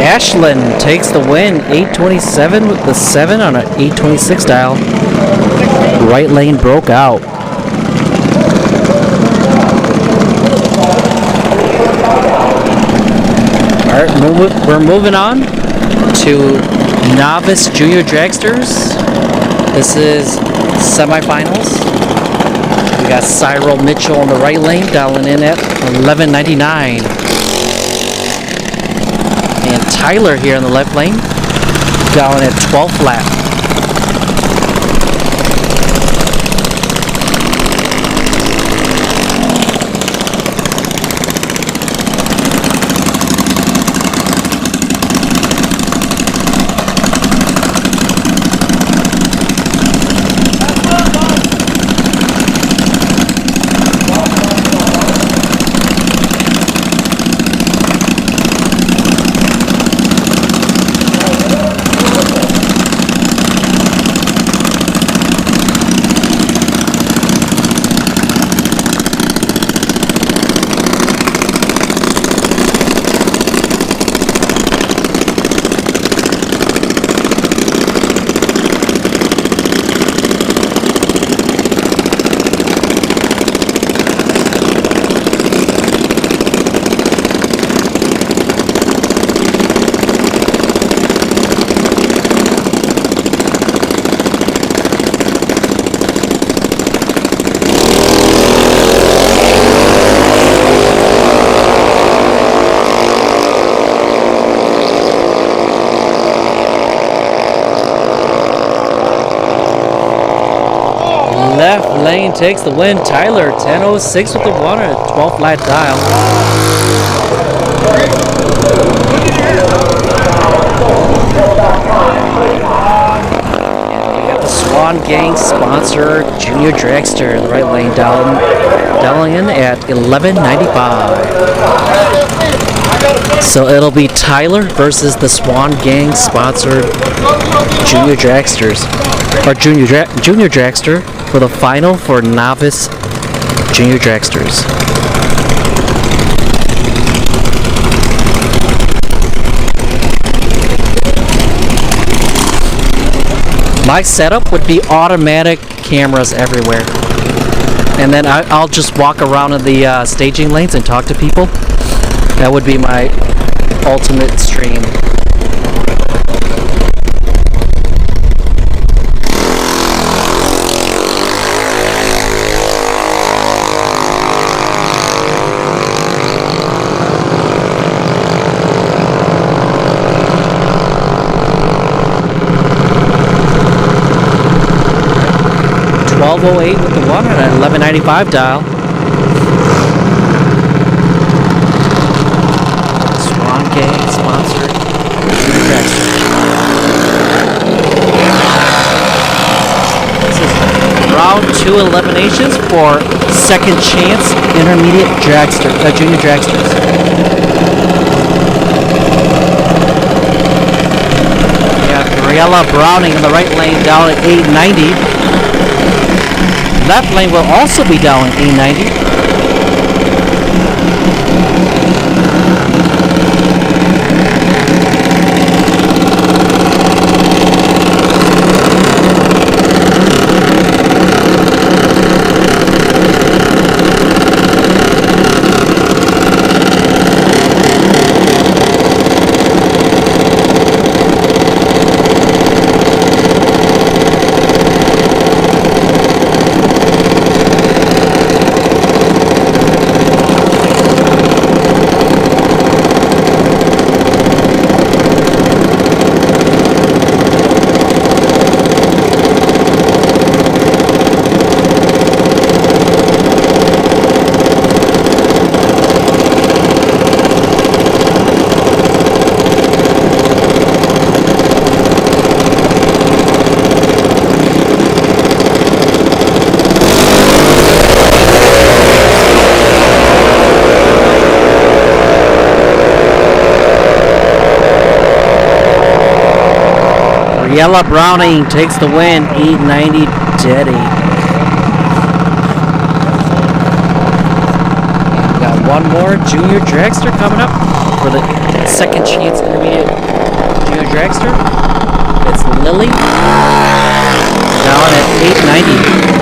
Ashland takes the win, 827 with the 7 on an 826 dial. Right lane broke out. All right, we're moving on to Novice Junior Dragsters. This is semifinals. We got Cyril Mitchell on the right lane, dialing in at 1199. And Tyler here in the left lane, dialing at 12 flat. Left lane takes the win. Tyler, 10:06 with the 1 at 12 flat dial. We got the Swan Gang sponsor Junior Dragster in the right lane, dialing in at 1195. So it'll be Tyler versus the Swan Gang sponsored Junior Dragsters, or Junior Dragster, for the final for Novice Junior Dragsters. My setup would be automatic cameras everywhere, and then I'll just walk around in the staging lanes and talk to people. That would be my ultimate stream. .1208 with the 1 and an 1195 dial. Swan Gang sponsored Junior Dragster. This is round 2 eliminations for second chance intermediate dragster, Junior Dragsters. Yeah, Gabriella Browning in the right lane down at 890. Left lane will also be down at 890. Yella Browning takes the win, 890 Teddy. We got one more Junior Dragster coming up for the second chance intermediate junior dragster. It's Lily. Down at 890.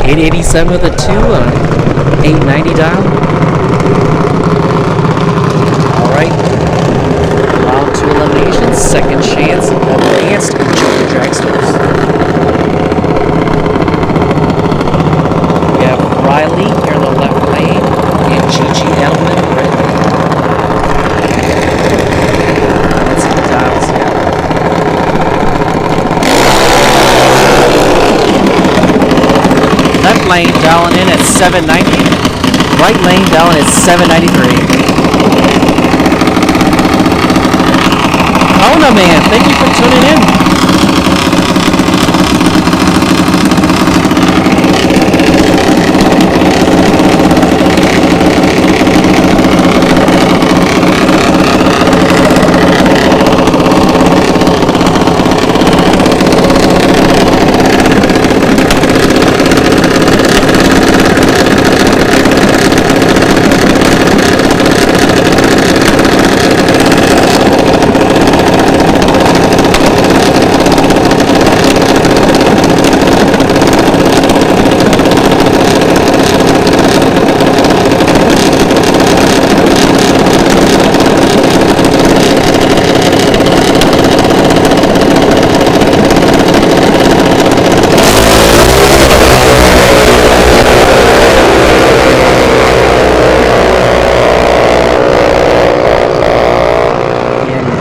887 with a 2 on 890 dial. Alright. Round 2 elimination. Second chance advanced junior dragsters. We have Riley here in the left lane and Gigi Edelman right lane. Let's see the dials here. Left lane dialing in at 790. Right lane dialing at 793. Kona Man, thank you for tuning in.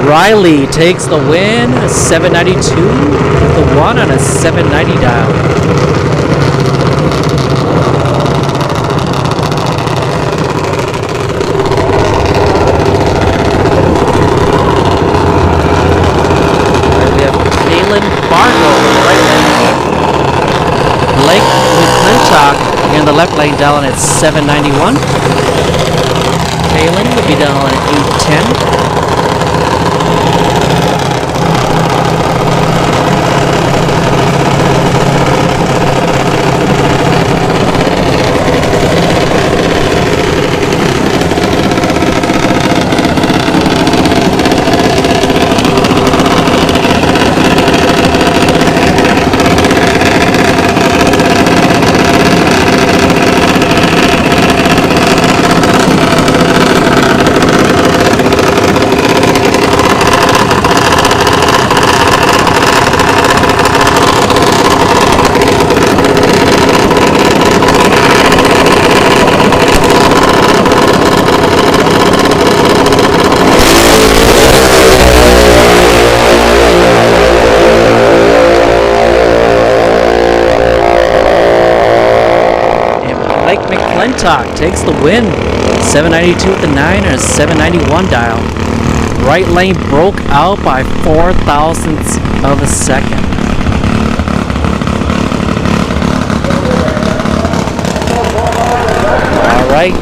Riley takes the win, 792 with the 1 on a 790 dial. We have Kaylin Fargo in the right lane. Blake McClintock in the left lane dialing at 791. Kaylin will be dialing at 810. McClintock takes the win, 792 with the 9 and a 791 dial. Right lane broke out by 4 thousandths of a second. Alright,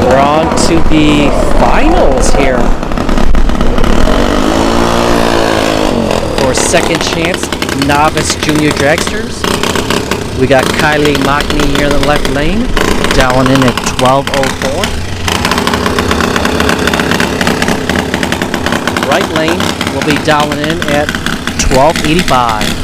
we're on to the finals here. For second chance novice junior dragsters. We got Kylie Mockney here in the left lane, dialing in at 1204. Right lane will be dialing in at 1285.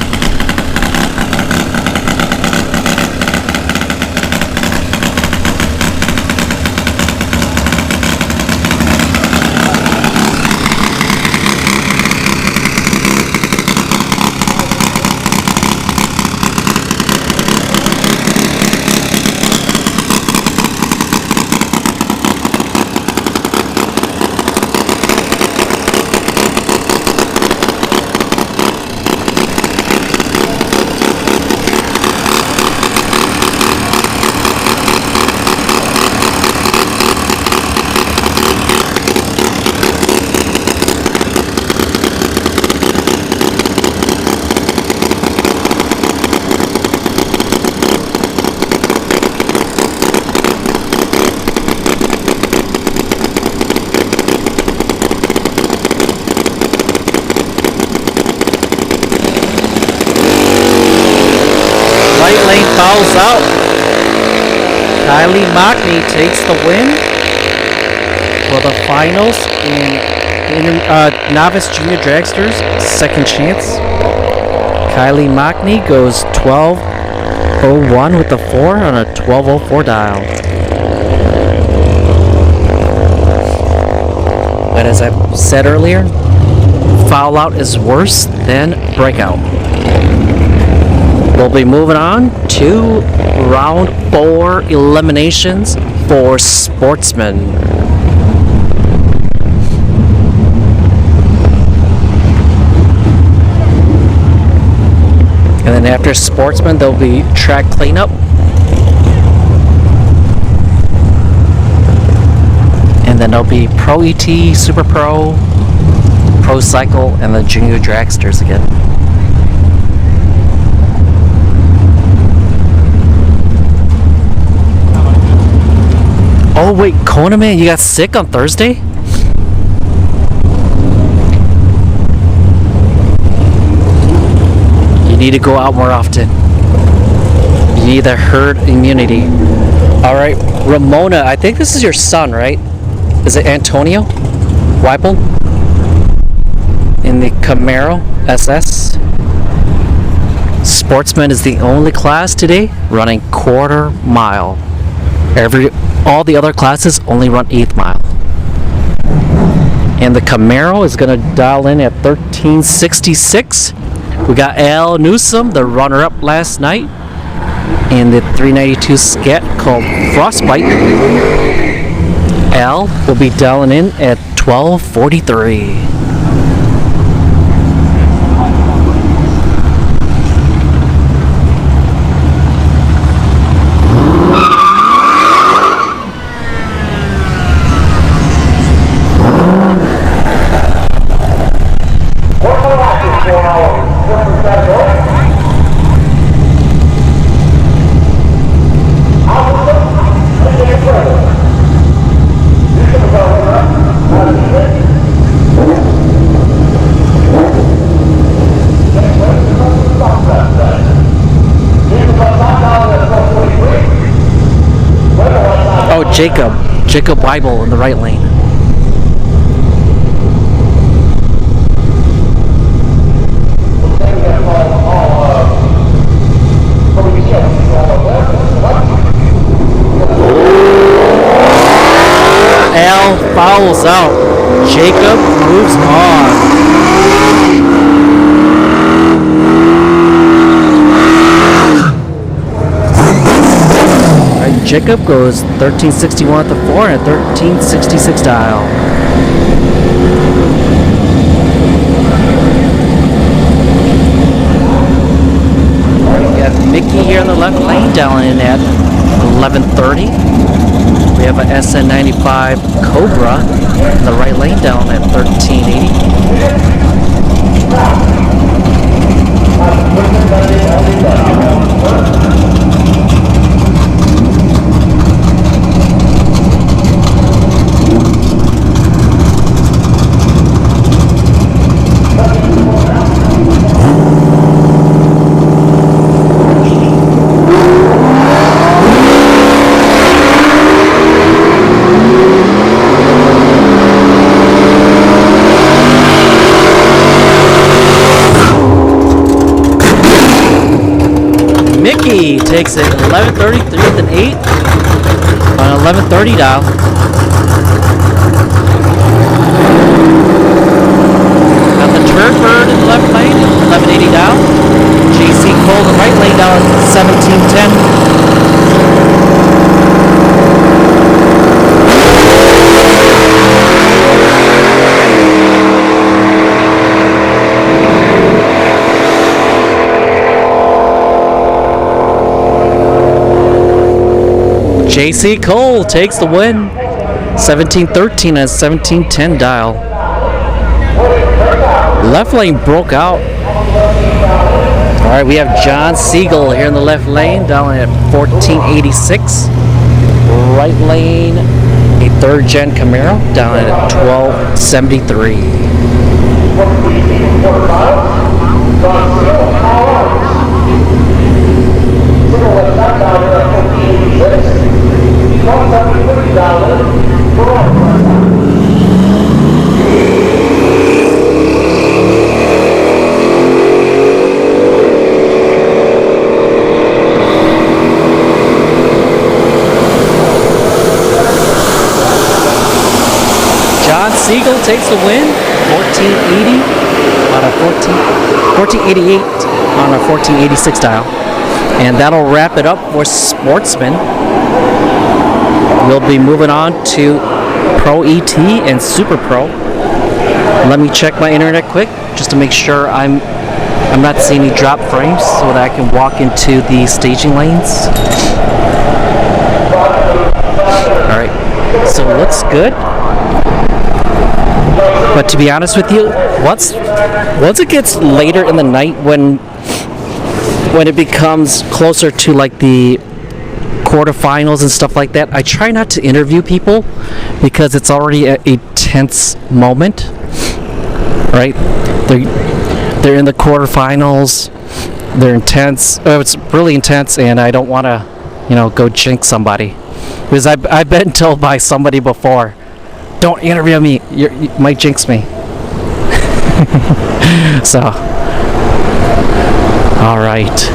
fouls out. Kylie Mockney takes the win for the finals in Novice Junior Dragsters Second Chance. Kylie Mockney goes 12:01 with the 4 on a 12:04 dial. But as I said earlier, foul out is worse than breakout. We'll be moving on to round 4 eliminations for Sportsman. And then after Sportsman, there'll be track cleanup. And then there'll be Pro ET, Super Pro, Pro Cycle, and the Junior Dragsters again. Oh wait, Kona man, you got sick on Thursday? You need to go out more often. You need the herd immunity. Alright, Ramona, I think this is your son, right? Is it Antonio Weipel? In the Camaro SS. Sportsman is the only class today running quarter mile. All the other classes only run 1/8 mile. And the Camaro is going to dial in at 1366. We got Al Newsom, the runner-up last night, in the 392 scat called Frostbite. Al will be dialing in at 1243. Jacob Weibel in the right lane. Al fouls out. Jacob moves on. Jacob goes 1361 at the 4 and a 1366 dial. We got Mickey here in the left lane, dialing in at 1130. We have a SN95 Cobra in the right lane, down at 1380. Mickey takes it 11:33 with an 8 on 11:30 dial. Got the Turfbird in the left lane, 1180 dial. JC Cole in the right lane dial at 1710. JC Cole takes the win, 1713 and 1710 dial. Left lane broke out. All right, we have John Siegel here in the left lane, dialing at 1486. Right lane, a third gen Camaro, dialing at 1273. Siegel takes the win, 1480 on a 1488 on a 1486 dial. And that'll wrap it up for Sportsman. We'll be moving on to Pro ET and Super Pro. Let me check my internet quick just to make sure I'm not seeing any drop frames so that I can walk into the staging lanes. Alright, so it looks good. But to be honest with you, once it gets later in the night, when it becomes closer to like the quarterfinals and stuff like that, I try not to interview people because it's already a tense moment, right? They're in the quarterfinals, they're intense. It's really intense, and I don't want to, go jinx somebody, because I've been told by somebody before, don't interview me, you might jinx me. So, all right.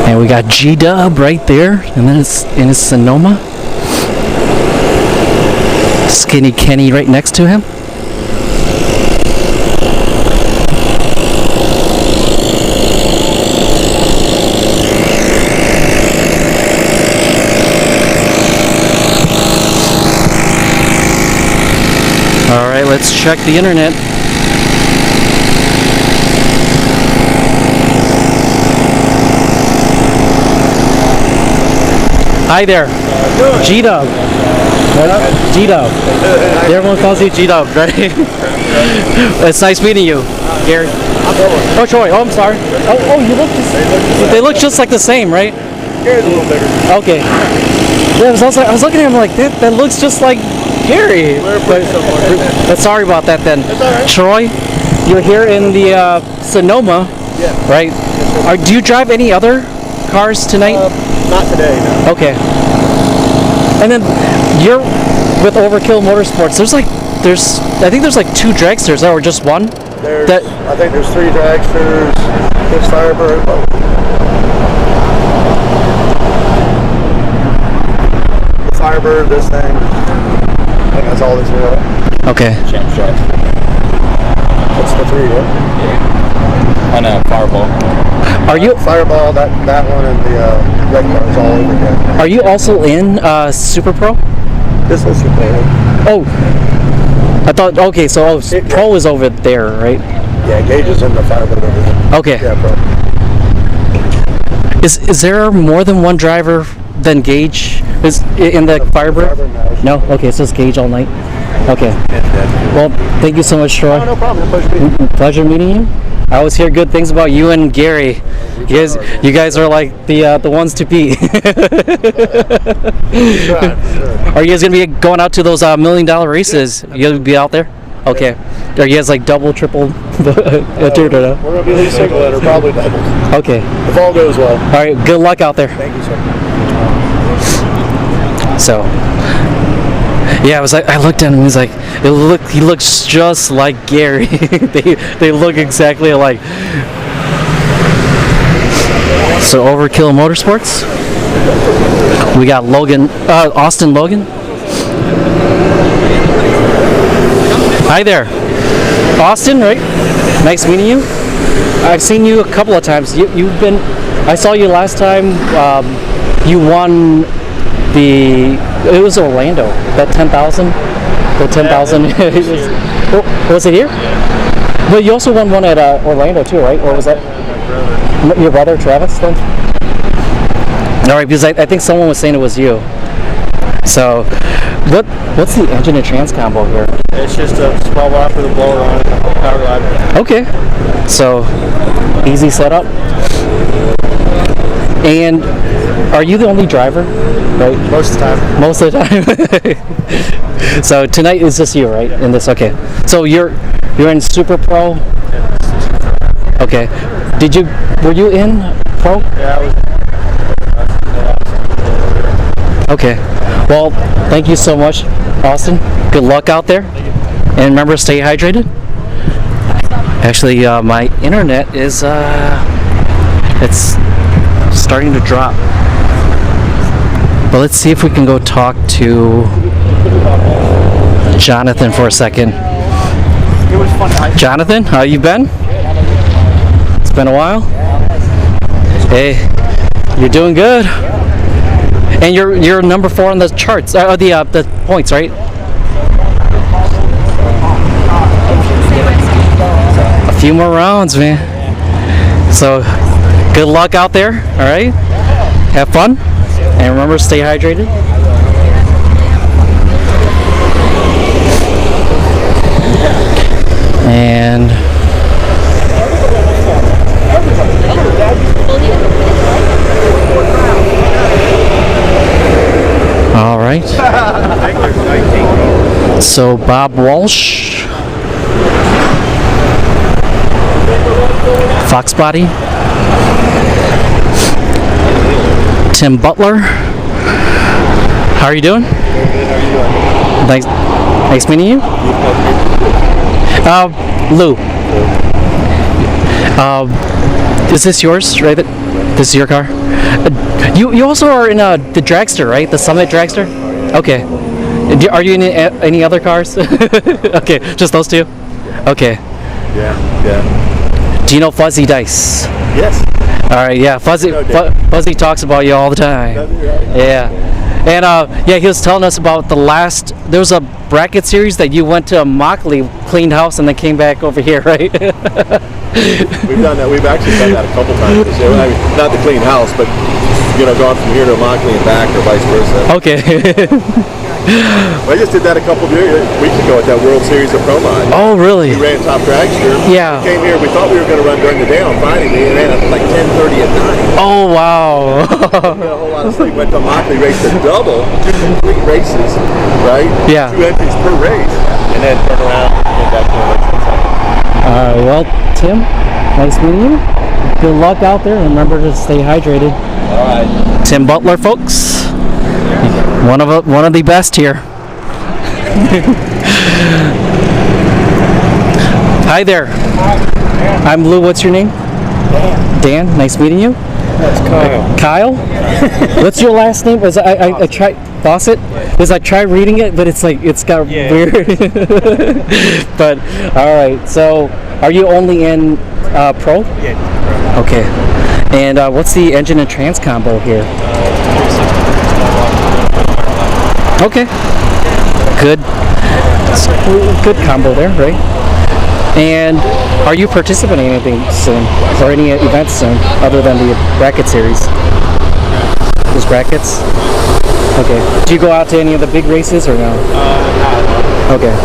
And we got G-Dub right there, and then it's in his Sonoma. Skinny Kenny right next to him. All right, let's check the internet. Hi there, G-Dub. G-Dub. Everyone calls you G-Dub, right? It's nice meeting you, Gary. Oh, Troy. Oh, I'm sorry. Oh, you look they look just like the same, right? Gary's a little bigger. Okay. Yeah, I was looking at him like that looks just like Gary. But sorry about that then. That's all right. Troy, you're here in the Sonoma, Yeah. right? Do you drive any other cars tonight? Not today, no. Okay. And then you're with Overkill Motorsports. I think there's like 2 dragsters, or just one? I think there's 3 dragsters, this Firebird. The Firebird, this thing. I think that's all there's here. Okay. That's the 3, yeah? On a Fireball. Are you Fireball, that one, and the red car's all over again. Are you also in Super Pro? This is Super Pro. Oh, I thought. Okay, so Pro is over there, right? Yeah, Gage is in the Firebird over there. Okay. Yeah, Pro. Is there more than one driver than Gage? Is in the Firebird? No. Okay, so it's Gage all night. Okay. Well, thank you so much, Troy. Oh, no problem. Pleasure meeting you. Pleasure meeting you. I always hear good things about you and Gary. You guys are like the ones to beat. Are you guys gonna be going out to those $1 million races? You gonna be out there? Okay. Are you guys like double, triple? We're gonna be at least single or probably double. Okay. If all goes well. All right. Good luck out there. Thank you, sir. So, yeah, I looked at him. He was like, he looks just like Gary. they look exactly alike. So Overkill Motorsports. We got Austin Logan. Hi there, Austin. Right? Nice meeting you. I've seen you a couple of times. I saw you last time. You won it was Orlando, that 10,000, the 10,000. Was it here? Yeah. But you also won one at Orlando too, right? Or was that your brother Travis then? All right, because I think someone was saying it was you. So, what's the engine and trans combo here? It's just a small block with a blower on it, power ladder. Okay, so easy setup. And are you the only driver? Right? Most of the time. Most of the time. So tonight is just you, right? In this, okay. So you're in Super Pro. Okay. Were you in Pro? Yeah, I was. Okay. Well, thank you so much, Austin. Good luck out there. And remember, stay hydrated. Actually, my internet is it's starting to drop. But let's see if we can go talk to Jonathan for a second. It was fun. Jonathan, how you been? It's been a while. Hey, you're doing good. And you're number 4 on the charts, the points, right? A few more rounds, man. So, good luck out there. All right. Have fun, and remember, stay hydrated. And all right. So Bob Walsh, Fox Body, Tim Butler. How are you doing? Nice meeting you. Lou. Is this yours, right? This is your car? You also are in the dragster, right? The Summit dragster? Okay. Are you in any other cars? Okay, just those two? Okay. Yeah. Do you know Fuzzy Dice? Yes. Alright, yeah. Fuzzy talks about you all the time. Yeah. And yeah, he was telling us about there was a bracket series that you went to Mockley, cleaned house, and then came back over here, right? We've done that. We've actually done that a couple times. I mean, not the clean house, but gone from here to Mockley and back, or vice versa. Okay. I just did that a couple of weeks ago at that World Series of Pro Mod. Oh, really? We ran top dragster. Yeah. We came here. We thought we were going to run during the day on Friday. We ran at like 10:30 at night. Oh, wow. A whole lot of sleep. Went to Mockley, raced a double, 2 complete races, right? Yeah. 2 entries per race, and then turn around and get back to the race. Well, Tim, nice meeting you. Good luck out there, and remember to stay hydrated. All right. Tim Butler, folks. One of the best here. Hi there. I'm Lou. What's your name? Dan. Nice meeting you. That's Kyle. Kyle? What's your last name? I tried Fawcett. Because I tried reading it, but it's got weird. But all right. So, are you only in pro? Yeah. Okay. And what's the engine and trans combo here? Okay. Good combo there, right? And are you participating in anything soon, or any events soon, other than the bracket series? Those brackets? Okay. Do you go out to any of the big races, or no? No. Okay.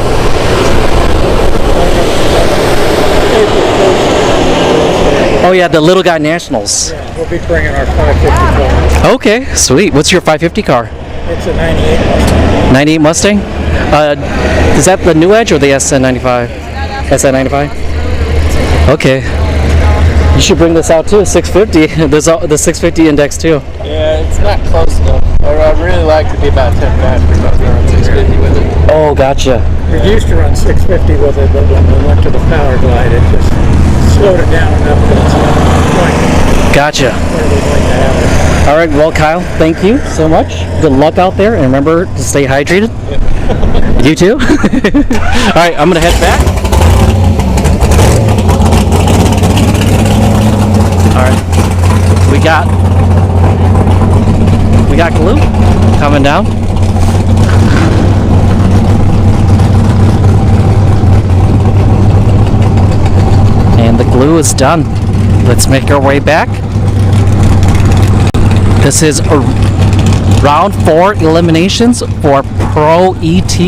Oh yeah, the Little Guy Nationals. Yeah, we'll be bringing our 550 car. Okay, sweet. What's your 550 car? It's a 98 Mustang. 98 Mustang? Is that the new Edge or the SN95? SN95? Okay. You should bring this out too, 650. There's the 650 index too. Yeah, it's not close enough. I'd really like to be about 10 faster, but we run 650 with it. Oh, gotcha. We used to run 650 with it, but when we went to the Power Glide, it just slowed it down enough that it's not quite Gotcha. where we'd like to have it. All right, well, Kyle, thank you so much. Good luck out there, and remember to stay hydrated. You too. All right, I'm gonna head back. All right, we got glue coming down. And the glue is done. Let's make our way back. This is round 4 eliminations for Pro ET,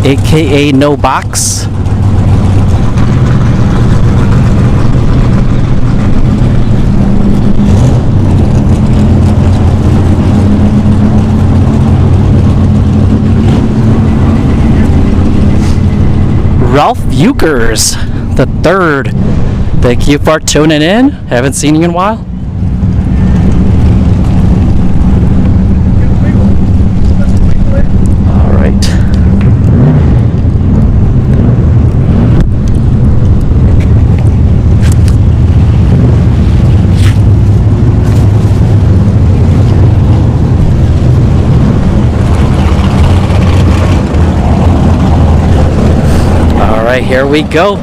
aka No Box. Ralph Ukers, the 3rd. Thank you for tuning in. Haven't seen you in a while. All right. here we go.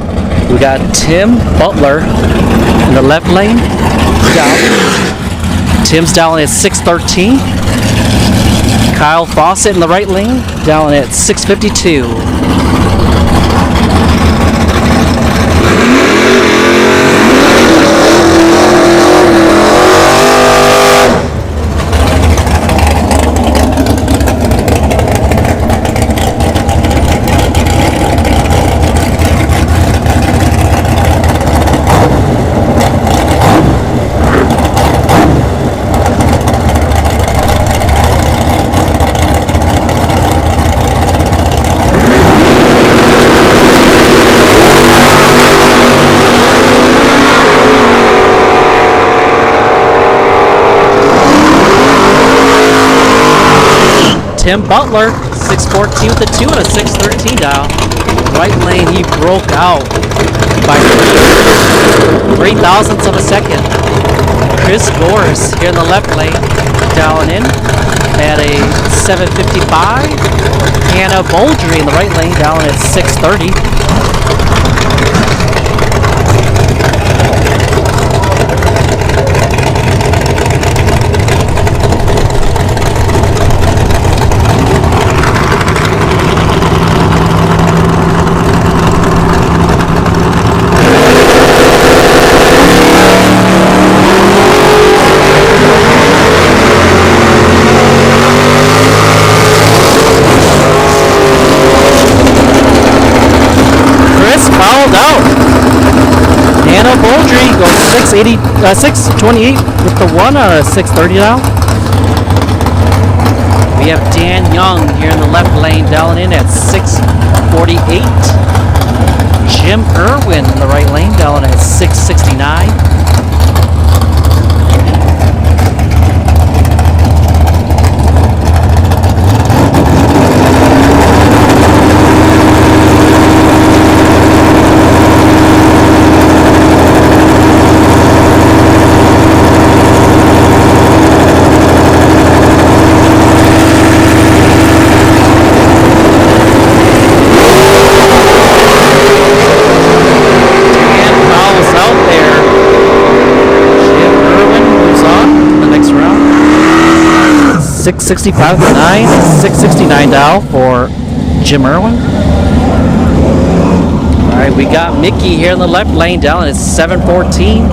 We got Tim Butler in the left lane. Down. Tim's down at 613. Kyle Fawcett in the right lane, down at 652. Tim Butler, 614 with the 2 and a 613 dial. Right lane, he broke out by 3 thousandths of a second. Chris Gorris here in the left lane, dialing in at a 755. Hannah Boldry in the right lane, dialing at 630. Hannah Boldry goes 628 with the 1 on a 630 dial. We have Dan Young here in the left lane, dialing in at 648. Jim Irwin in the right lane, dialing at 669. Dan follows out there. Jim Irwin moves on to the next round. 665 to 9, 669 dial for Jim Irwin. Alright, we got Mickey here in the left lane, down at 714.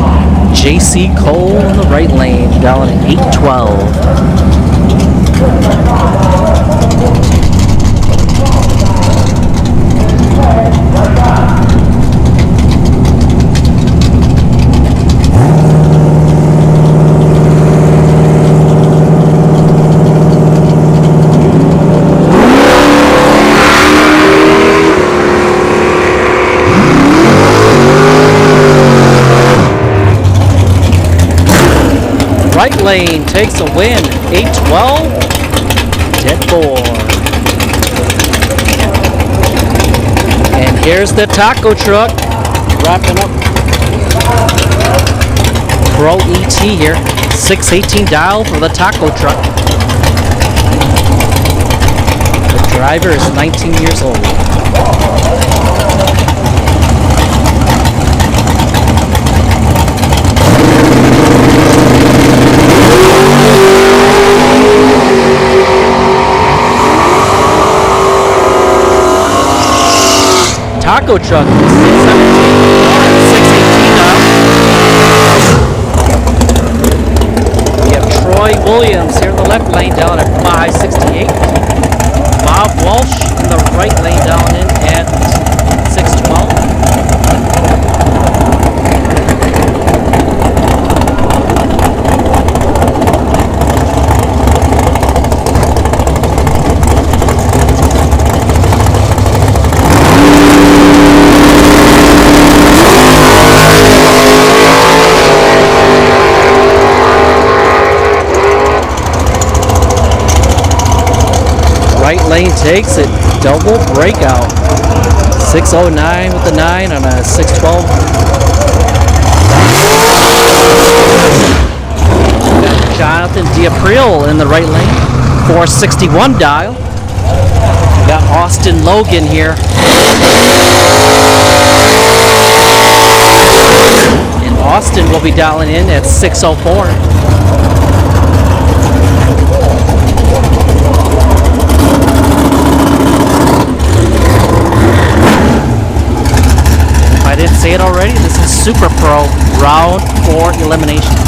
JC Cole in the right lane, down at 812. Right lane takes a win, 812, dead 4. And here's the taco truck, wrapping up Pro ET here, 618 dial for the taco truck. The driver is 19 years old. Taco truck, 618 dial. We have Troy Williams here in the left lane, down at 568. Bob Walsh in the right lane, down in at 612. Right lane takes it, double breakout. 609 with the 9 on a 612. Got Jonathan D'April in the right lane, 461 dial. Got Austin Logan here. Austin will be dialing in at 6:04. If I didn't say it already, this is Super Pro round 4 eliminations.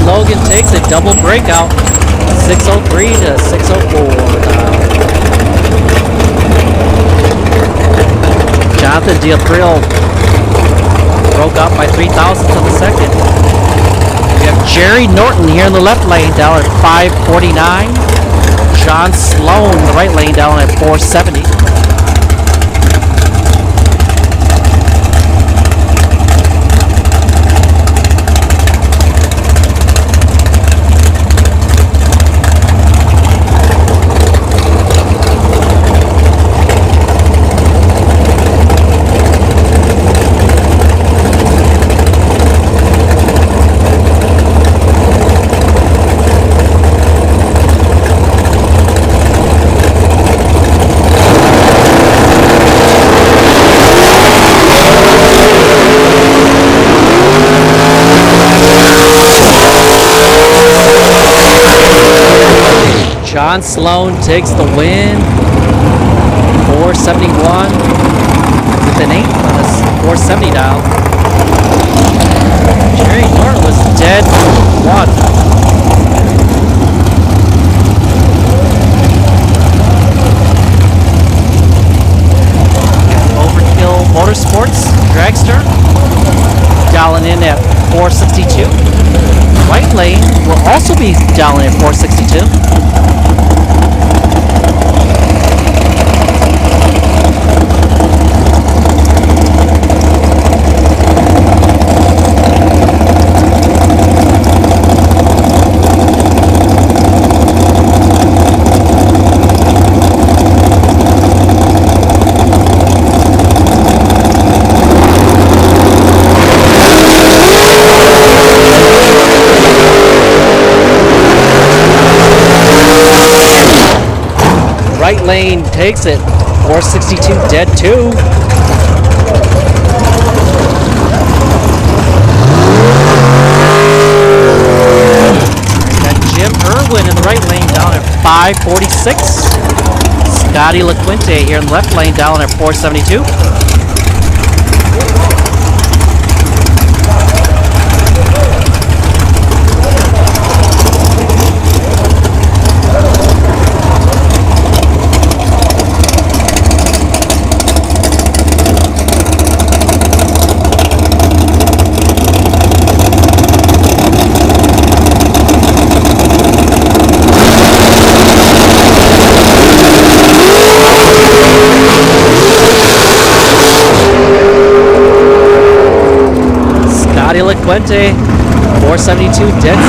Logan takes a double breakout, 6:03 to 6:04. Jonathan D'April broke out by 0.03 of a second. We have Jerry Norton here in the left lane down at 5:49. John Sloan in the right lane down at 4:70. John Sloan takes the win, 471 with an 8 on his 470 dial. Jerry Norton was dead 1. Overkill Motorsports Dragster dialing in at 462. Right lane will also be dialing at 462. Right lane takes it, 462 dead 2. Got Jim Irwin in the right lane down at 546. Scotty LaQuinte here in the left lane down at 472. LaQuinte, 472 dead 6.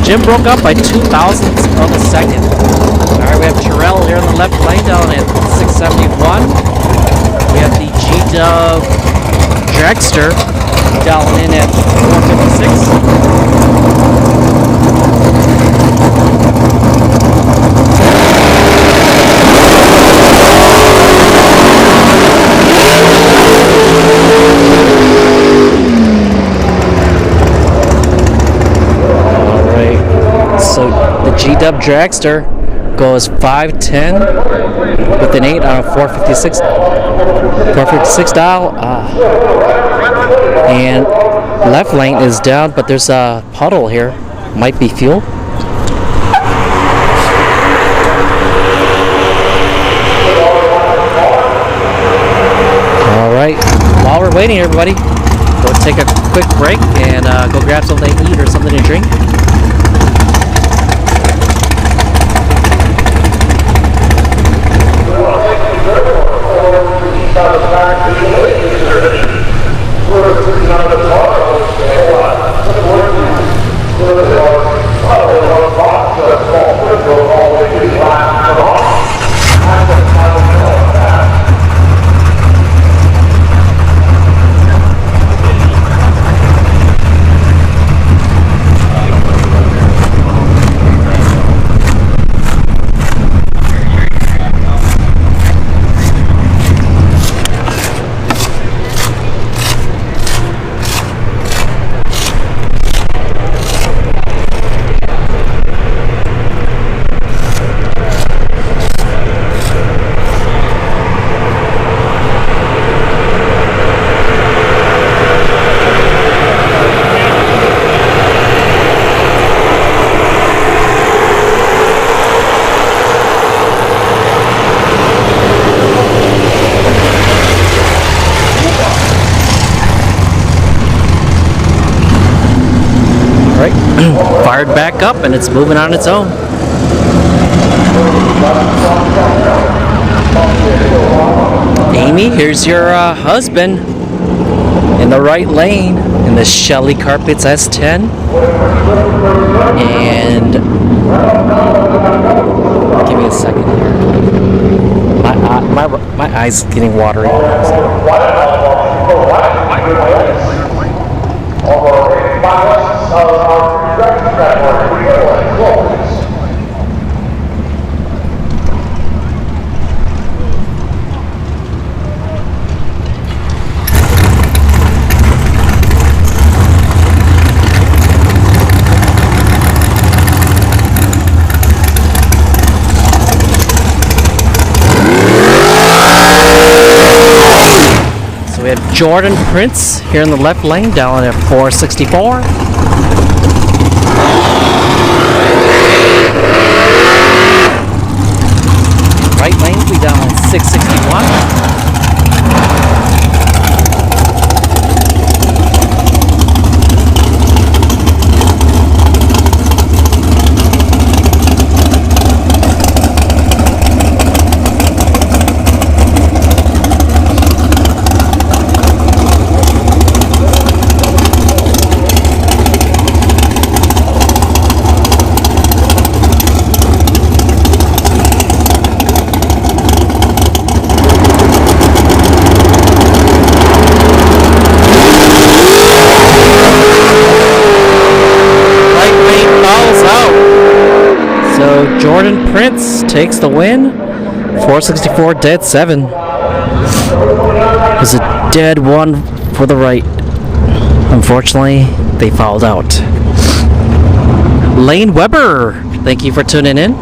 Jim broke up by 0.02 of a second. Alright, we have Terrell here in the left lane down at 671. We have the G-Dub Dragster down in at 456. So the G-Dub Dragster goes 510 with an 8 on a 456 dial. And left lane is down, but there's a puddle here. Might be fuel. All right. While we're waiting, everybody, go take a quick break and go grab something to eat or something to drink. fired back up and it's moving on its own. Amy, here's your husband in the right lane in the Shelly Carpets S10. And give me a second here. My eyes getting watery. We have Jordan Prince here in the left lane, down at 464. Right lane will be down at 661. Jordan Prince takes the win. 464 dead 7. It was a dead 1 for the right. Unfortunately, they fouled out. Lane Weber, thank you for tuning in.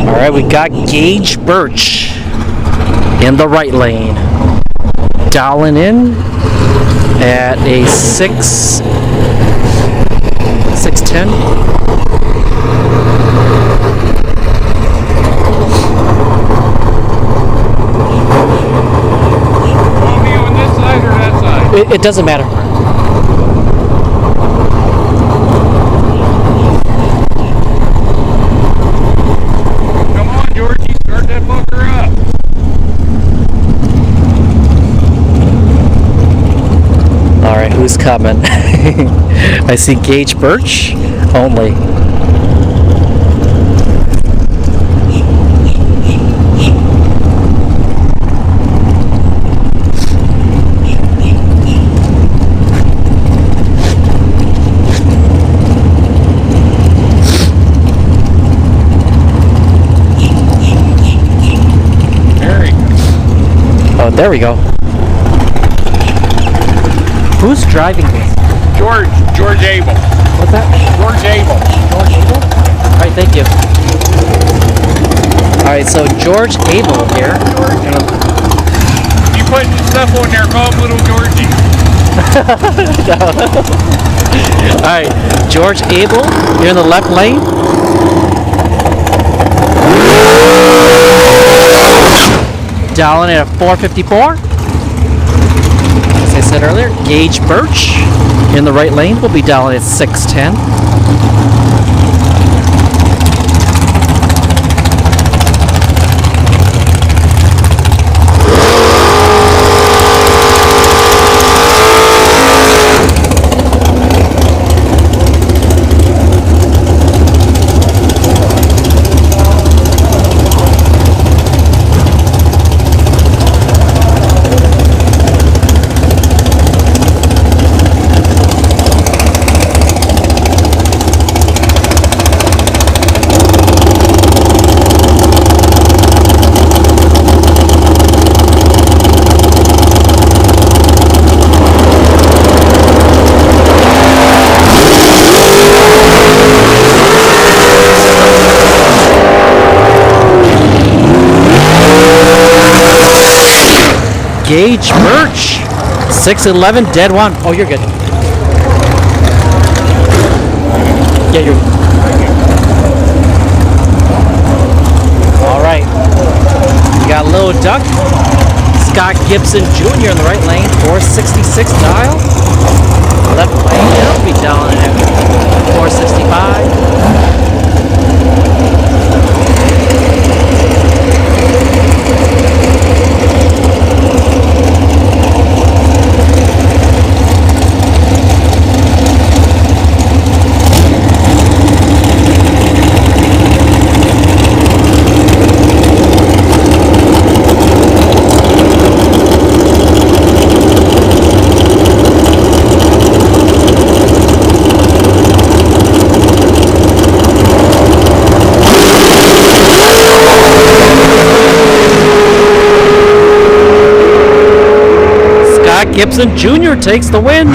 Alright, we got Gage Birch in the right lane. Dialing in at a 610. Want me on this side or that side? It doesn't matter. Come on, Georgie, start that fucker up. Alright, who's coming? I see Gage Birch only. Harry. Oh, there we go. Who's driving this? George Abel. What's that? George Abel. George Abel? Alright, thank you. Alright, so George Abel here. You putting stuff on there, call him Little Georgie. Alright, George Abel here in the left lane. Dialing at a 454. As I said earlier, Gage Birch in the right lane will be dialing at 610. Gage Birch, 611, dead 1. Oh, you're good. Yeah, you're. All right. We got Little Duck, Scott Gibson Jr. in the right lane, 466 dial. Left lane, it'll be down at 465. Gibson Jr. takes the win.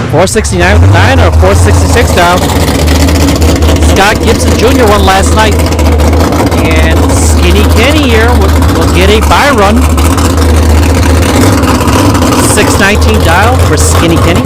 469 with a 9 or 466 down. Scott Gibson Jr. won last night. And Skinny Kenny here will get a bye run. 619 dial for Skinny Kenny.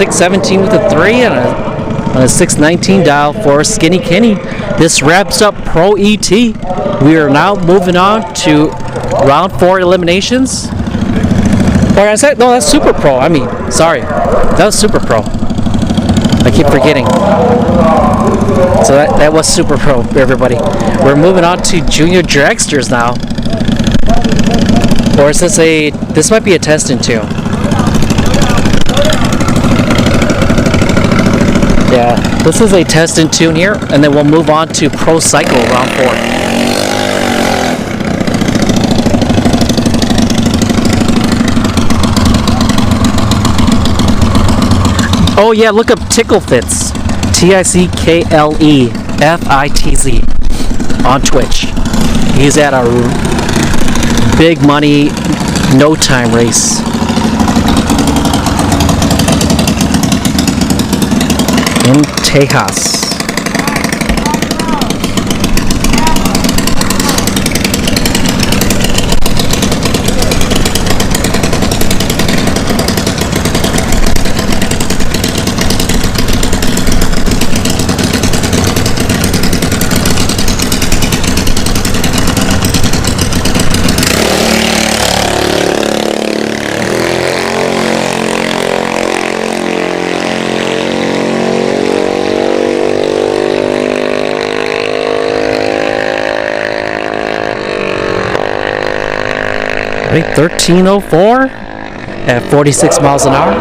.617 with a 3 and a 619 dial for Skinny Kenny. This wraps up Pro ET. We are now moving on to round 4 eliminations. Or I said, no, that's Super Pro. I mean, sorry, that was Super Pro. I keep forgetting. So that was Super Pro, everybody. We're moving on to Junior Dragsters now. Or is this might be a test in 2. Yeah, this is a test and tune here, and then we'll move on to Pro Cycle round 4. Oh yeah, look up Tickle Fitz, TICKLEFITZ on Twitch. He's at a big money no time race. In Tejas. Right, 1304 at 46 miles an hour.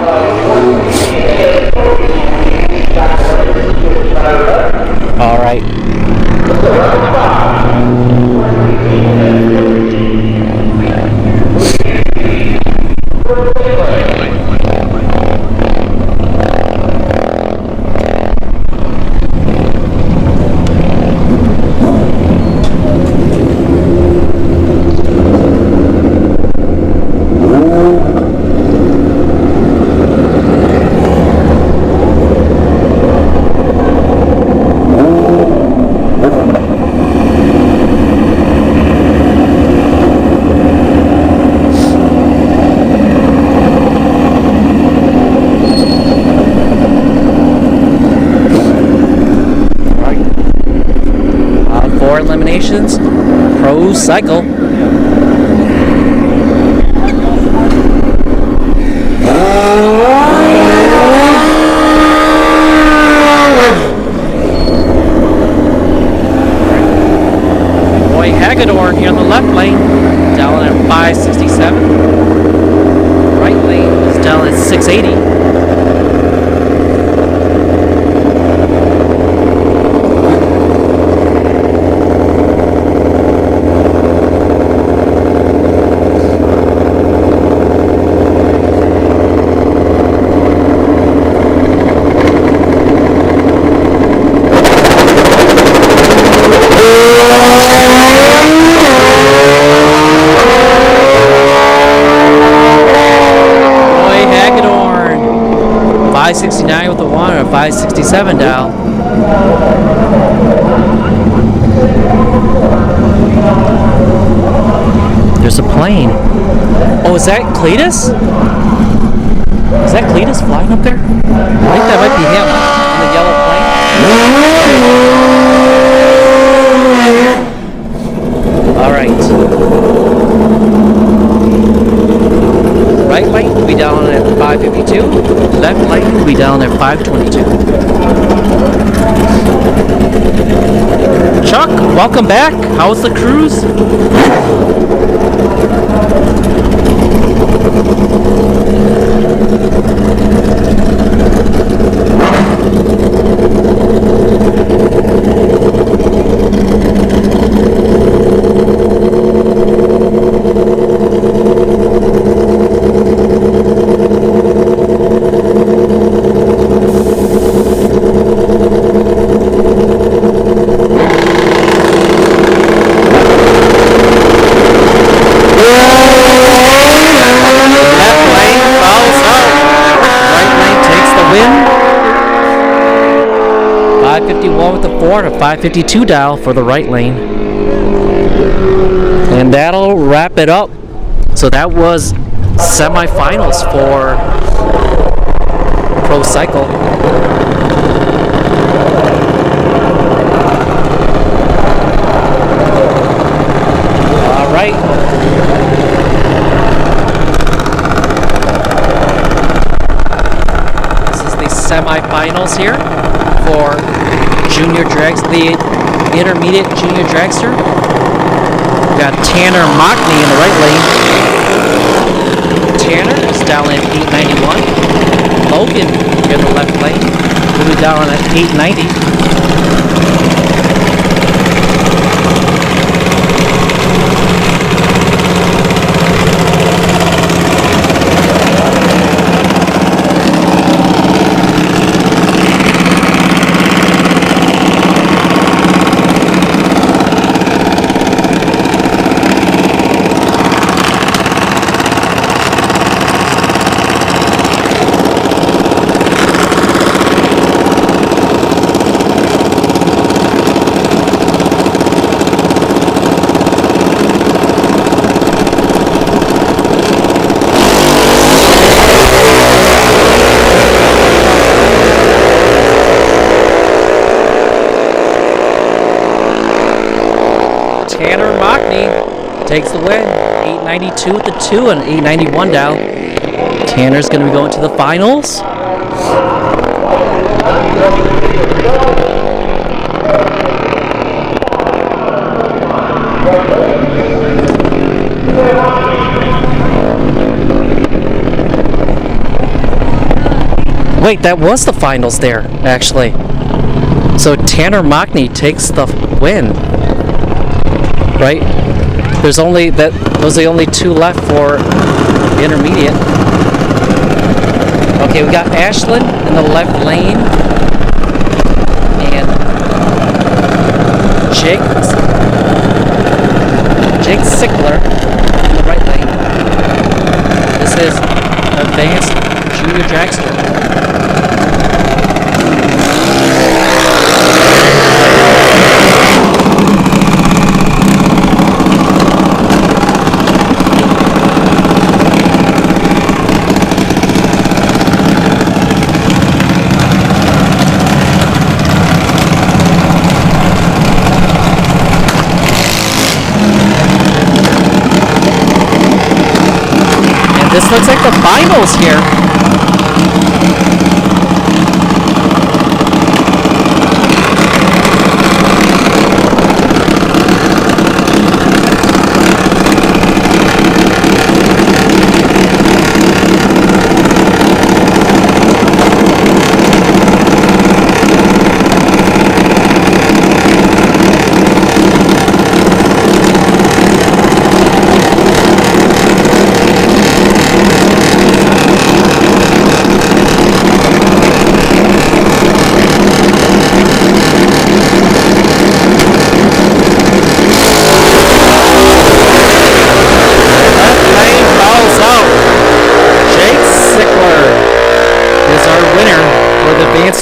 All right. Eliminations, Pro Cycle. Boy Hagedorn here in the left lane, down at 567. Right lane is down at 680. 559 with the 1 and a 567 dial. There's a plane. Oh, is that Cletus? Is that Cletus flying up there? I think that might be him in the yellow plane. All right. Right lane will be down at 552. Left lane will be down at 522. Chuck, welcome back. How was the cruise? With the 4 and a 552 dial for the right lane. And that'll wrap it up. So that was semifinals for Pro Cycle. All right. This is the semifinals here for junior drags, the intermediate junior dragster. We got Tanner Mockney in the right lane. Tanner is down at 891. Logan in the left lane will be down at 890. Tanner Mockney takes the win. 892 with the 2 and 891 down. Tanner's going to be going to the finals. Wait, that was the finals there, actually. So Tanner Mockney takes the win. Right? Those are the only 2 left for the intermediate. Okay, we got Ashlyn in the left lane and Jake Sickler in the right lane. This is advanced junior dragster. This looks like the finals here.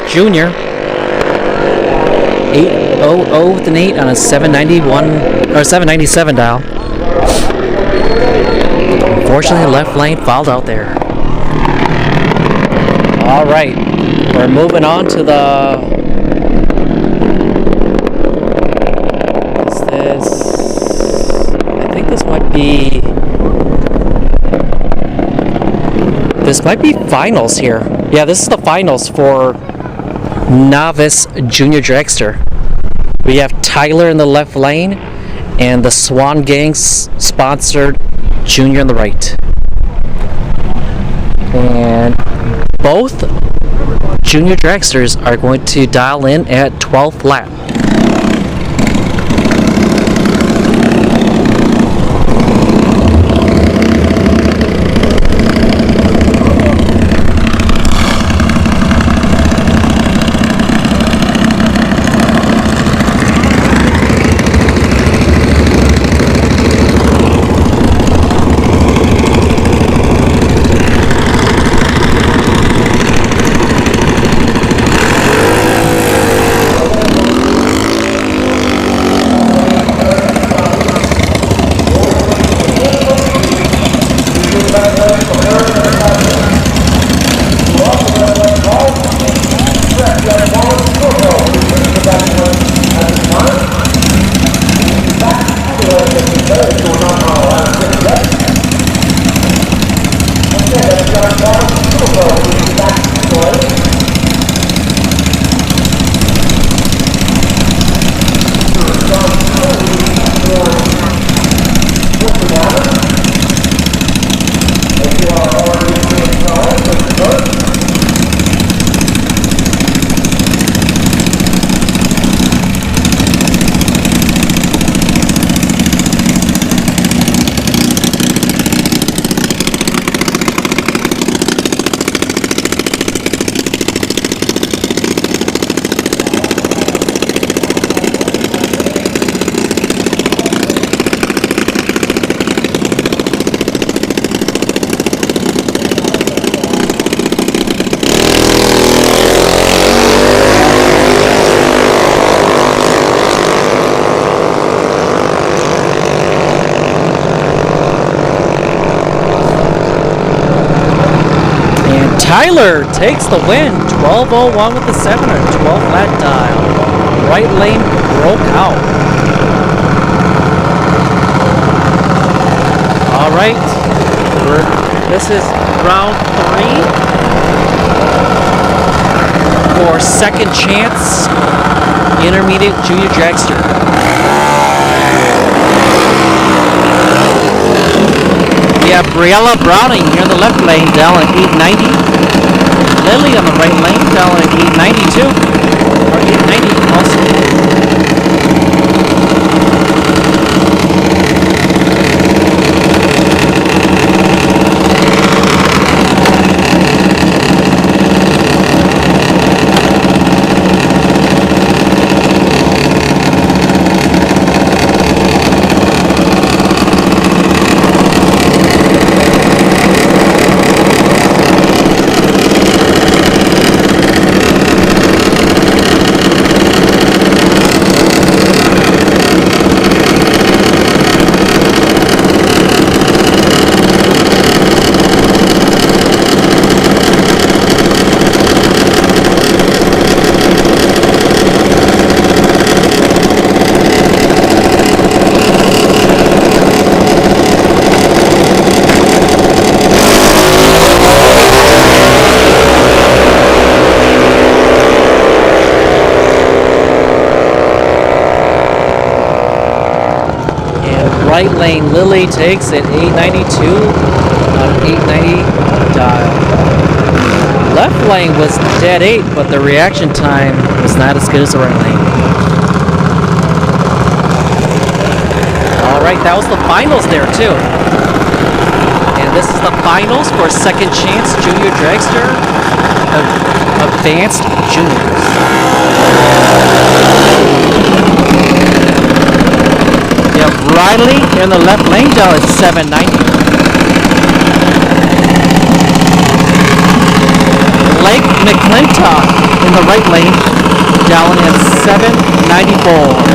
Junior. 800 with an 8 on a 791 or 797 dial. Unfortunately, the left lane fouled out there. All right, we're moving on to the. What's this? I think this might be. This might be finals here. Yeah, this is the finals for Novice Junior Dragster. We have Tyler in the left lane and the Swan Gang sponsored Junior on the right. And both Junior Dragsters are going to dial in at 12th lap. Tyler takes the win, 12:01 with the 7 or 12 flat dial. Right lane broke out. All right, this is round 3 for second chance intermediate junior dragster. We have Briella Browning here in the left lane, down at 890. Lily on the right lane, down at 892. Or 890 also. Right lane, Lily takes it, 892 on 890 dial. Left lane was dead 8, but the reaction time was not as good as the right lane. All right, that was the finals there too. And this is the finals for second chance junior dragster advanced juniors. You have Riley in the left lane down at 790. Blake McClintock in the right lane, down at 794.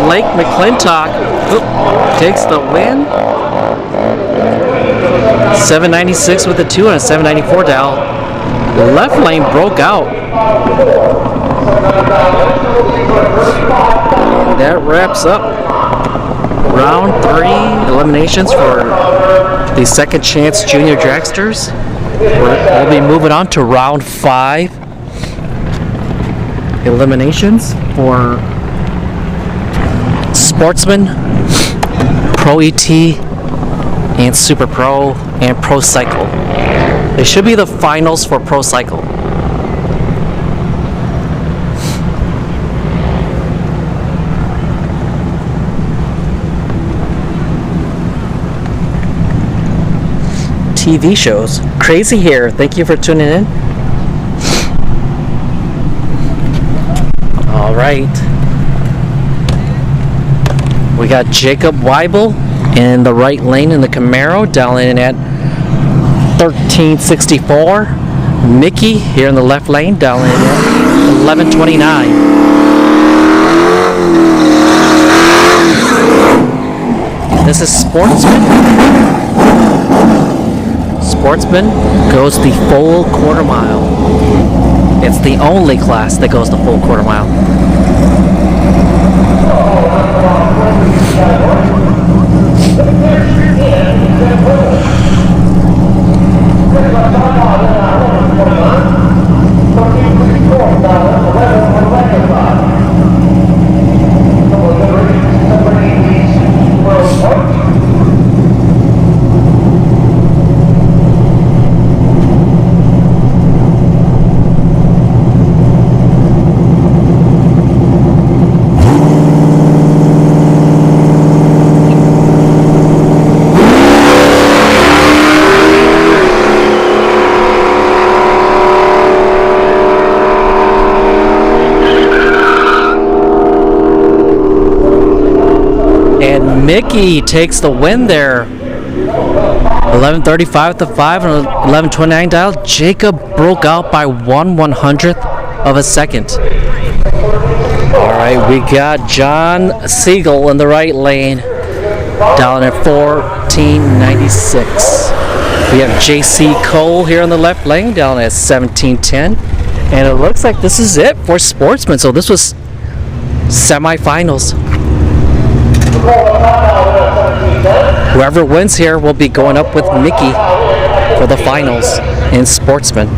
Blake McClintock takes the win. 796 with a 2 and a 794 down. Left lane broke out. And that wraps up round 3 eliminations for the second chance junior dragsters. We'll be moving on to round 5 eliminations for Sportsman, Pro ET, and Super Pro, and Pro Cycle. It should be the finals for Pro Cycle. TV shows. Crazy here. Thank you for tuning in. All right. We got Jacob Weibel in the right lane in the Camaro, down in at 1364. Mickey here in the left lane, down in at 1129. This is Sportsman. Sportsman goes the full quarter mile. It's the only class that goes the full quarter mile. Mickey takes the win there. 11:35 to 5 and 11:29 dial. Jacob broke out by 1/100th of a second. All right, we got John Siegel in the right lane, down at 1496. We have JC Cole here in the left lane, down at 1710. And it looks like this is it for Sportsman. So this was semifinals. Whoever wins here will be going up with Mickey for the finals in Sportsman.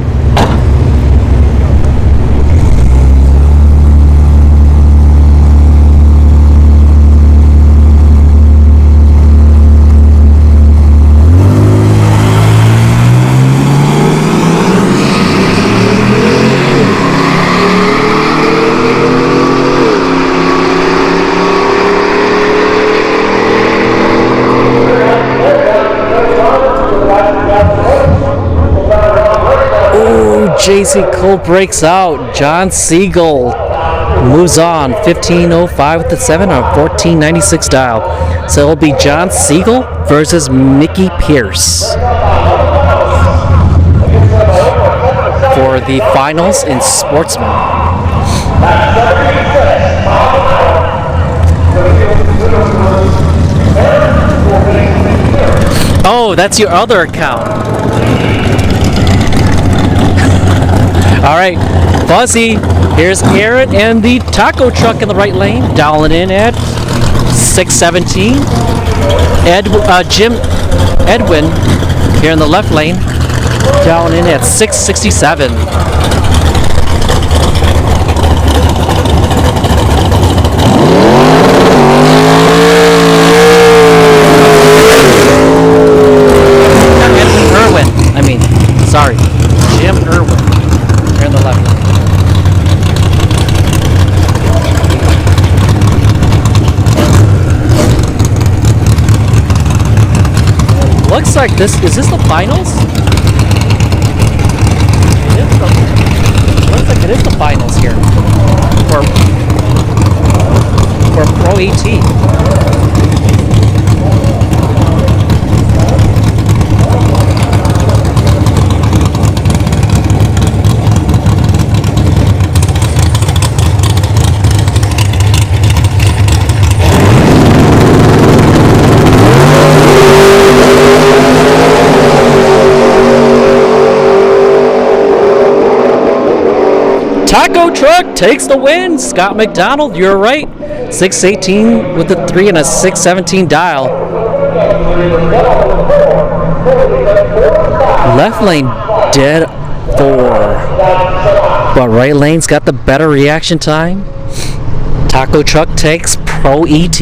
JC Cole breaks out. John Siegel moves on. 15:05 with the 7 on 1496 dial. So it'll be John Siegel versus Mickey Pierce for the finals in Sportsman. Oh, that's your other account. All right, Fuzzy, here's Aaron and the taco truck in the right lane, dialing in at 617. Jim Edwin here in the left lane, down in at 667. Sorry, Jim Irwin here in the left lane. Looks like is this the finals? Looks like it is the finals here for Pro AT. Taco Truck takes the win. Scott McDonald, you're right. 618 with a 3 and a 617 dial. Left lane dead 4. But right lane's got the better reaction time. Taco Truck takes Pro ET.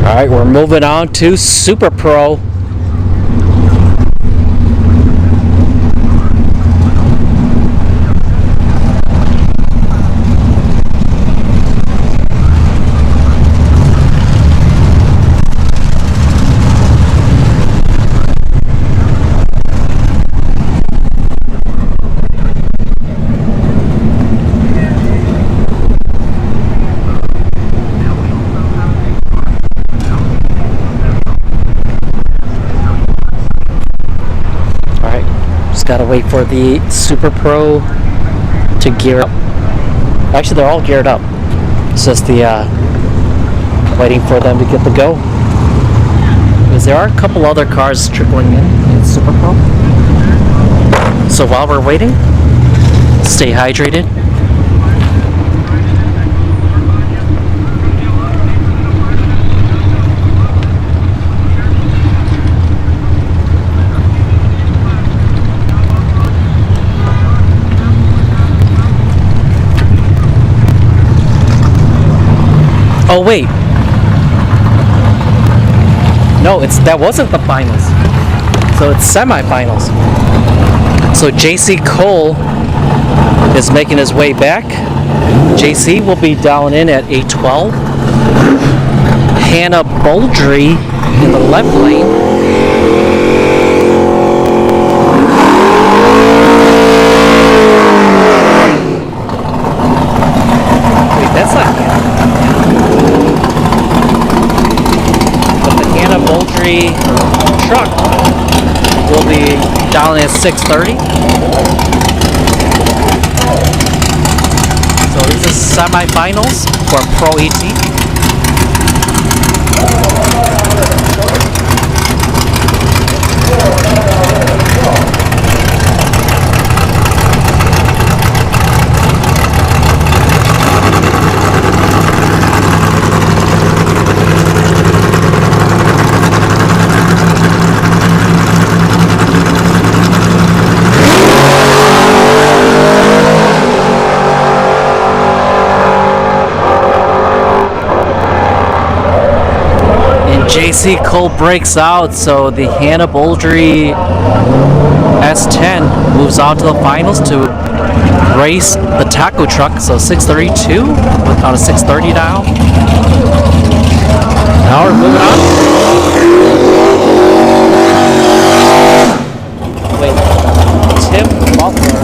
Alright, we're moving on to Super Pro. Gotta wait for the Super Pro to gear up. Actually, they're all geared up. It's just the waiting for them to get the go. Because there are a couple other cars trickling in Super Pro. So while we're waiting, stay hydrated. Oh wait, no, that wasn't the finals. So it's semifinals. So JC Cole is making his way back. JC will be down in at 812. Hannah Boldry in the left lane. Wait, that's not Hannah. Boldry truck will be down at 630. So this is semifinals for Pro AT. JC Cole breaks out, so the Hannah Boldry S10 moves on to the finals to race the Taco Truck. So 632 on a 630 dial. Now we're moving on. Wait, Tim Butler.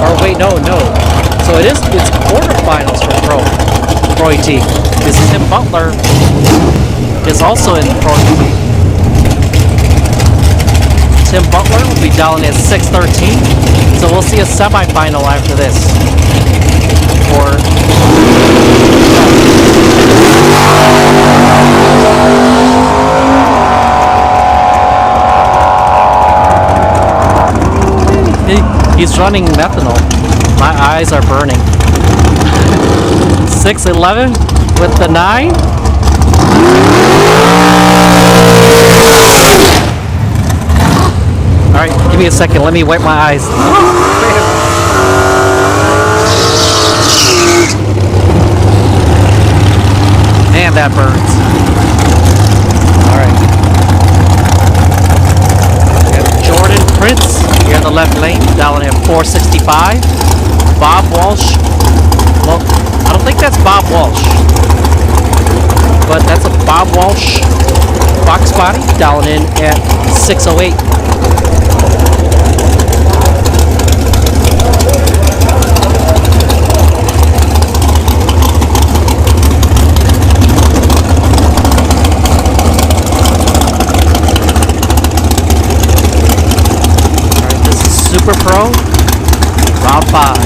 Or wait, no. So it's quarterfinals for Pro AT. Because Tim Butler is also in Pro AT. Tim Butler will be down at 613. So we'll see a semifinal after this. He's running methanol. My eyes are burning. 6:11 with the 9. All right, give me a second. Let me wipe my eyes. Man, that burns. All right. We have Jordan Prince here in the left lane, down at 465. Bob Walsh. Well, I don't think that's Bob Walsh, but that's a Bob Walsh box body down in at 608. Alright, this is Super Pro, round 5.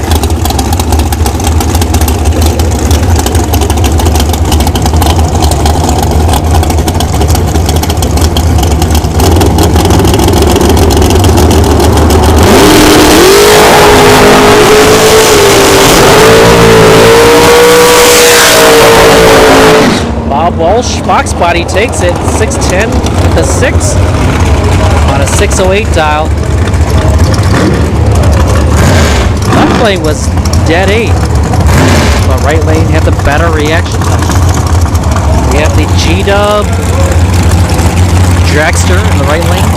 Bob Walsh box body takes it 610 with a 6 on a 608 dial. Left lane was dead 8, but right lane had the better reaction time. We have the G-Dub Dragster in the right lane,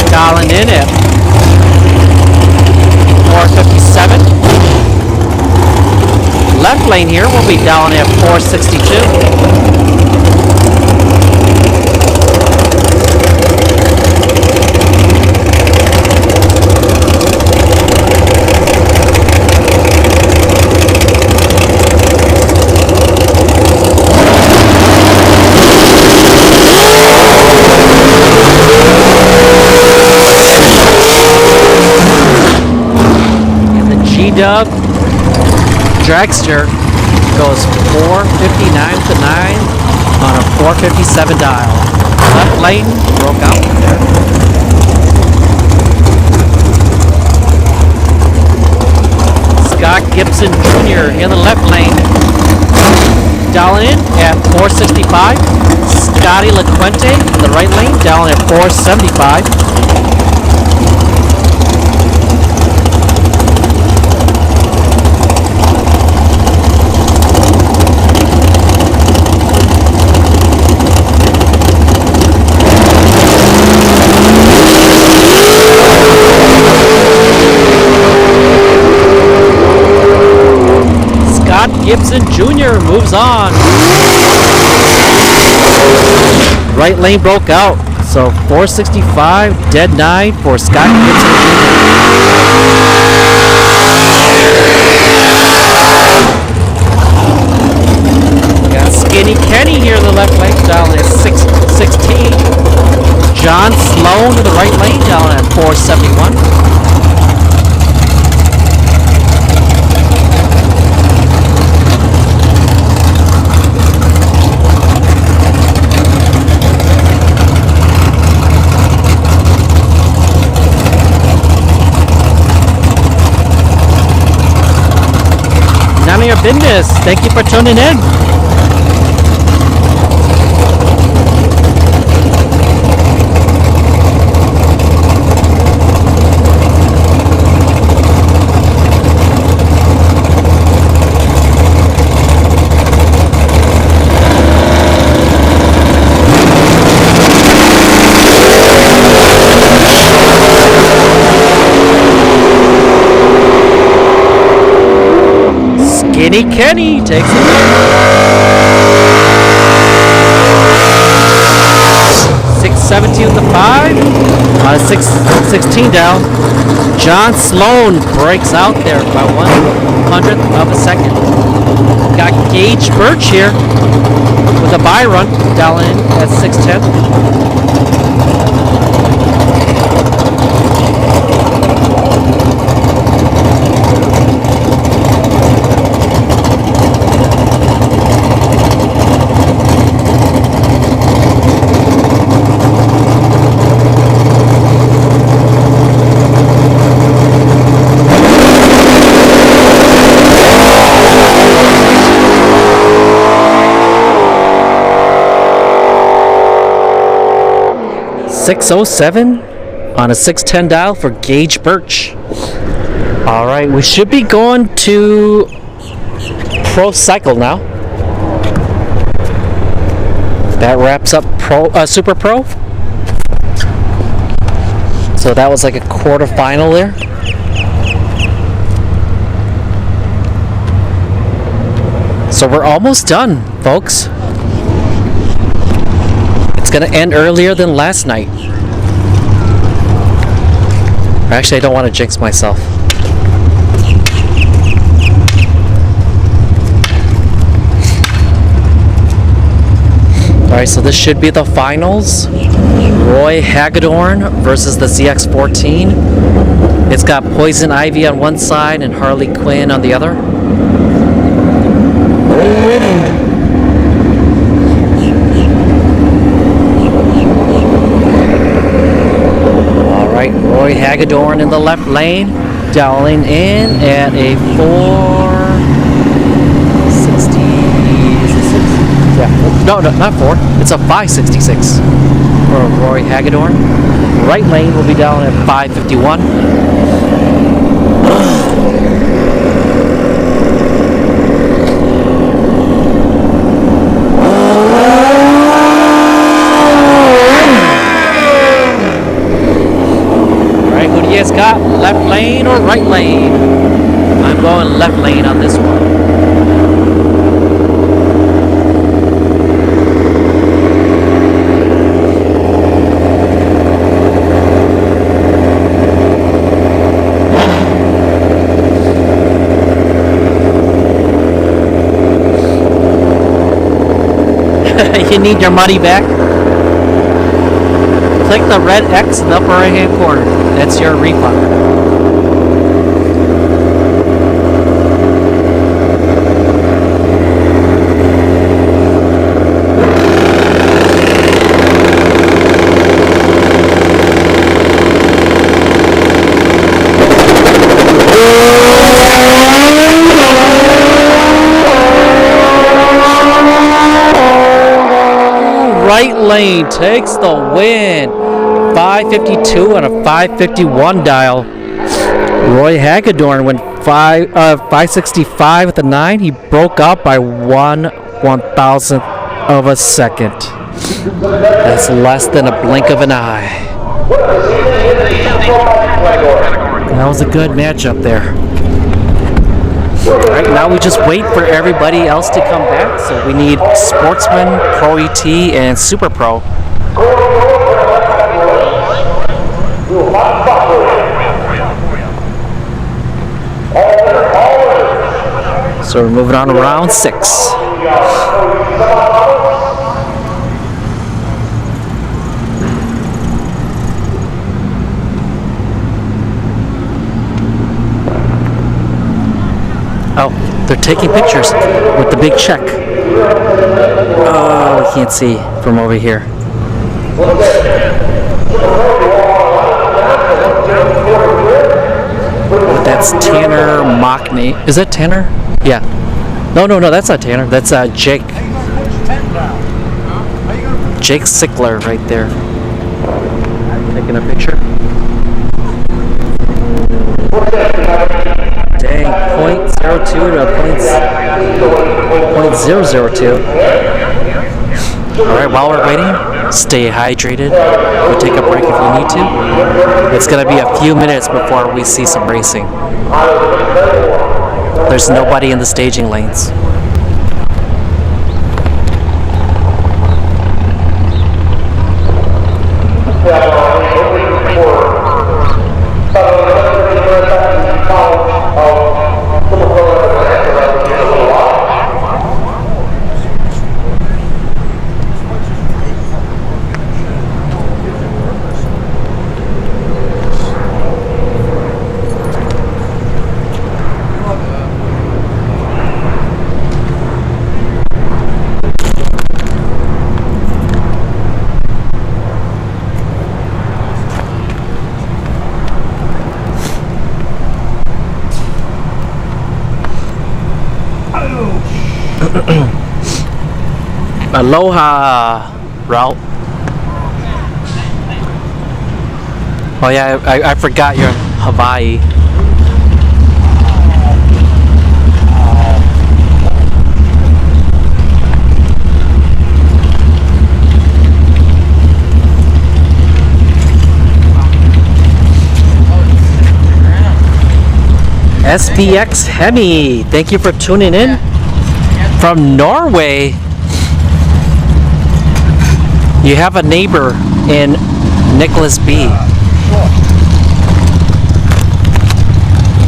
dialing in at 457. Left lane here will be down at 462. And the G-Dub Dragster goes 459 to 9 on a 457 dial. Left lane broke out there. Scott Gibson Jr. in the left lane, dialing in at 465. Scotty LaQuente in the right lane, dialing at 475. Gibson Jr. moves on. Right lane broke out, so 465, dead 9 for Scott Gibson Jr. Got Skinny Kenny here in the left lane, down at 616. John Sloan in the right lane, down at 471. None of your business. Thank you for tuning in. Skinny Kenny takes it. 617 with the 5. On a 616 down. John Sloan breaks out there by 1/100th of a second. Got Gage Birch here with a buy run down in at 610. 607 on a 610 dial for Gage Birch. All right, we should be going to Pro Cycle now. That wraps up Super Pro. So that was like a quarterfinal there. So we're almost done, folks. It's gonna end earlier than last night. Actually, I don't want to jinx myself. Alright, so this should be the finals. Roy Hagedorn versus the ZX14. It's got Poison Ivy on one side and Harley Quinn on the other. Alright, Roy Hagedorn in the left lane, dialing in at a 460. Yeah. No, not 4. It's a 566 for Roy Hagedorn. Right lane will be down at 551. Alright, who do you guys got? Left lane or right lane? I'm going left lane on this one. You need your money back. Click the red X in the upper right hand corner. That's your refund. Right lane takes the win. 552 on a 551 dial. Roy Hagedorn went 565 with a 9. He broke out by 1/1000th of a second. That's less than a blink of an eye. That was a good matchup there. Right now we just wait for everybody else to come back. So we need Sportsman, Pro ET, and Super Pro. So we're moving on to round 6. Oh, they're taking pictures with the big check. Oh, we can't see from over here. That's Tanner Mockney. Is that Tanner? Yeah. No, that's not Tanner. That's Jake. Jake Sickler right there. Taking a picture. Dang, 0.02 to 0.002. Alright, while we're waiting, stay hydrated. We'll take a break if we need to. It's going to be a few minutes before we see some racing. There's nobody in the staging lanes. Aloha, Ralph. Oh yeah, I forgot you're in Hawaii. SPX Hemi, thank you for tuning in from Norway. You have a neighbor in Nicholas B.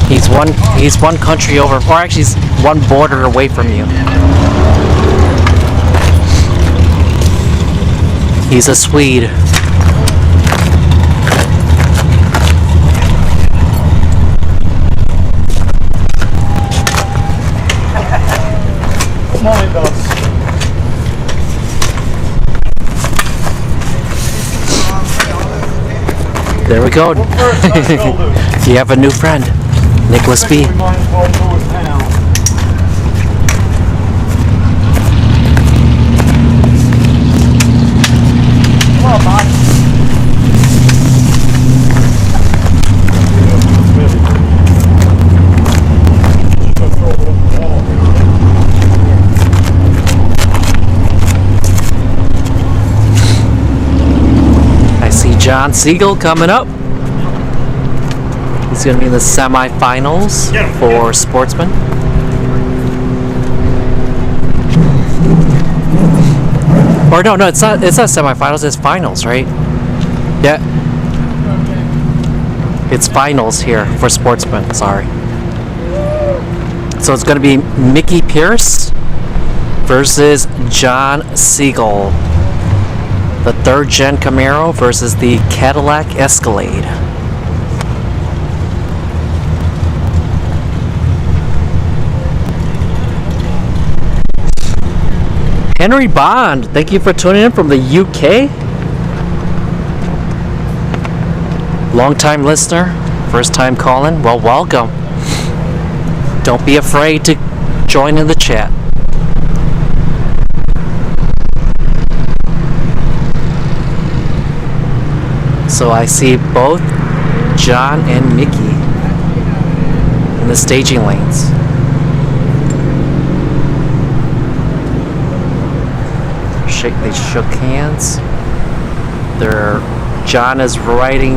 He's one country over, or actually he's one border away from you. He's a Swede. There we go. You have a new friend, Nicholas B. John Siegel coming up. He's going to be in the semifinals for Sportsman. Or no, it's not semifinals, it's finals, right? Yeah. It's finals here for Sportsman, sorry. So it's going to be Mickey Pierce versus John Siegel. The third gen Camaro versus the Cadillac Escalade. Henry Bond, thank you for tuning in from the UK. Long time listener, first time calling. Well, welcome. Don't be afraid to join in the chat. So I see both John and Mickey in the staging lanes. They shook hands. John is riding.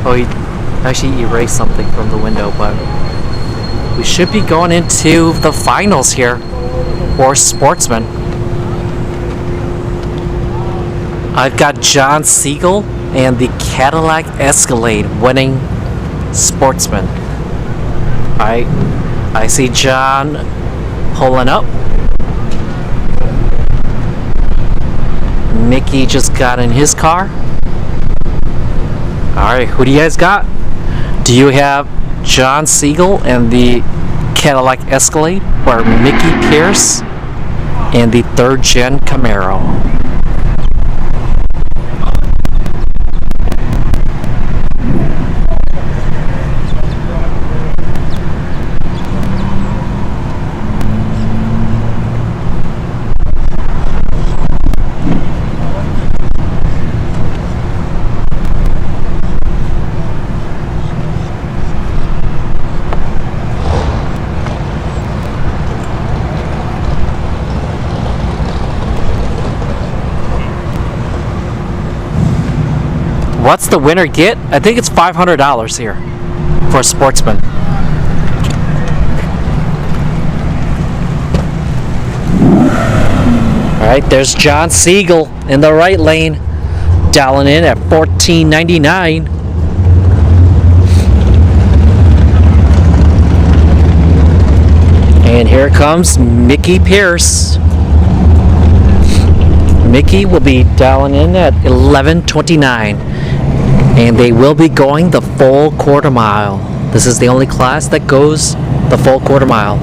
Oh, he actually erased something from the window, but we should be going into the finals here for Sportsman. I've got John Siegel and the Cadillac Escalade winning Sportsman. I see John pulling up. Mickey just got in his car. Alright, who do you guys got? Do you have John Siegel and the Cadillac Escalade, or Mickey Pierce and the third gen Camaro? What's the winner get? I think it's $500 here for a Sportsman. Alright, there's John Siegel in the right lane, dialing in at $14.99. And here comes Mickey Pierce. Mickey will be dialing in at $11.29. And they will be going the full quarter mile. This is the only class that goes the full quarter mile.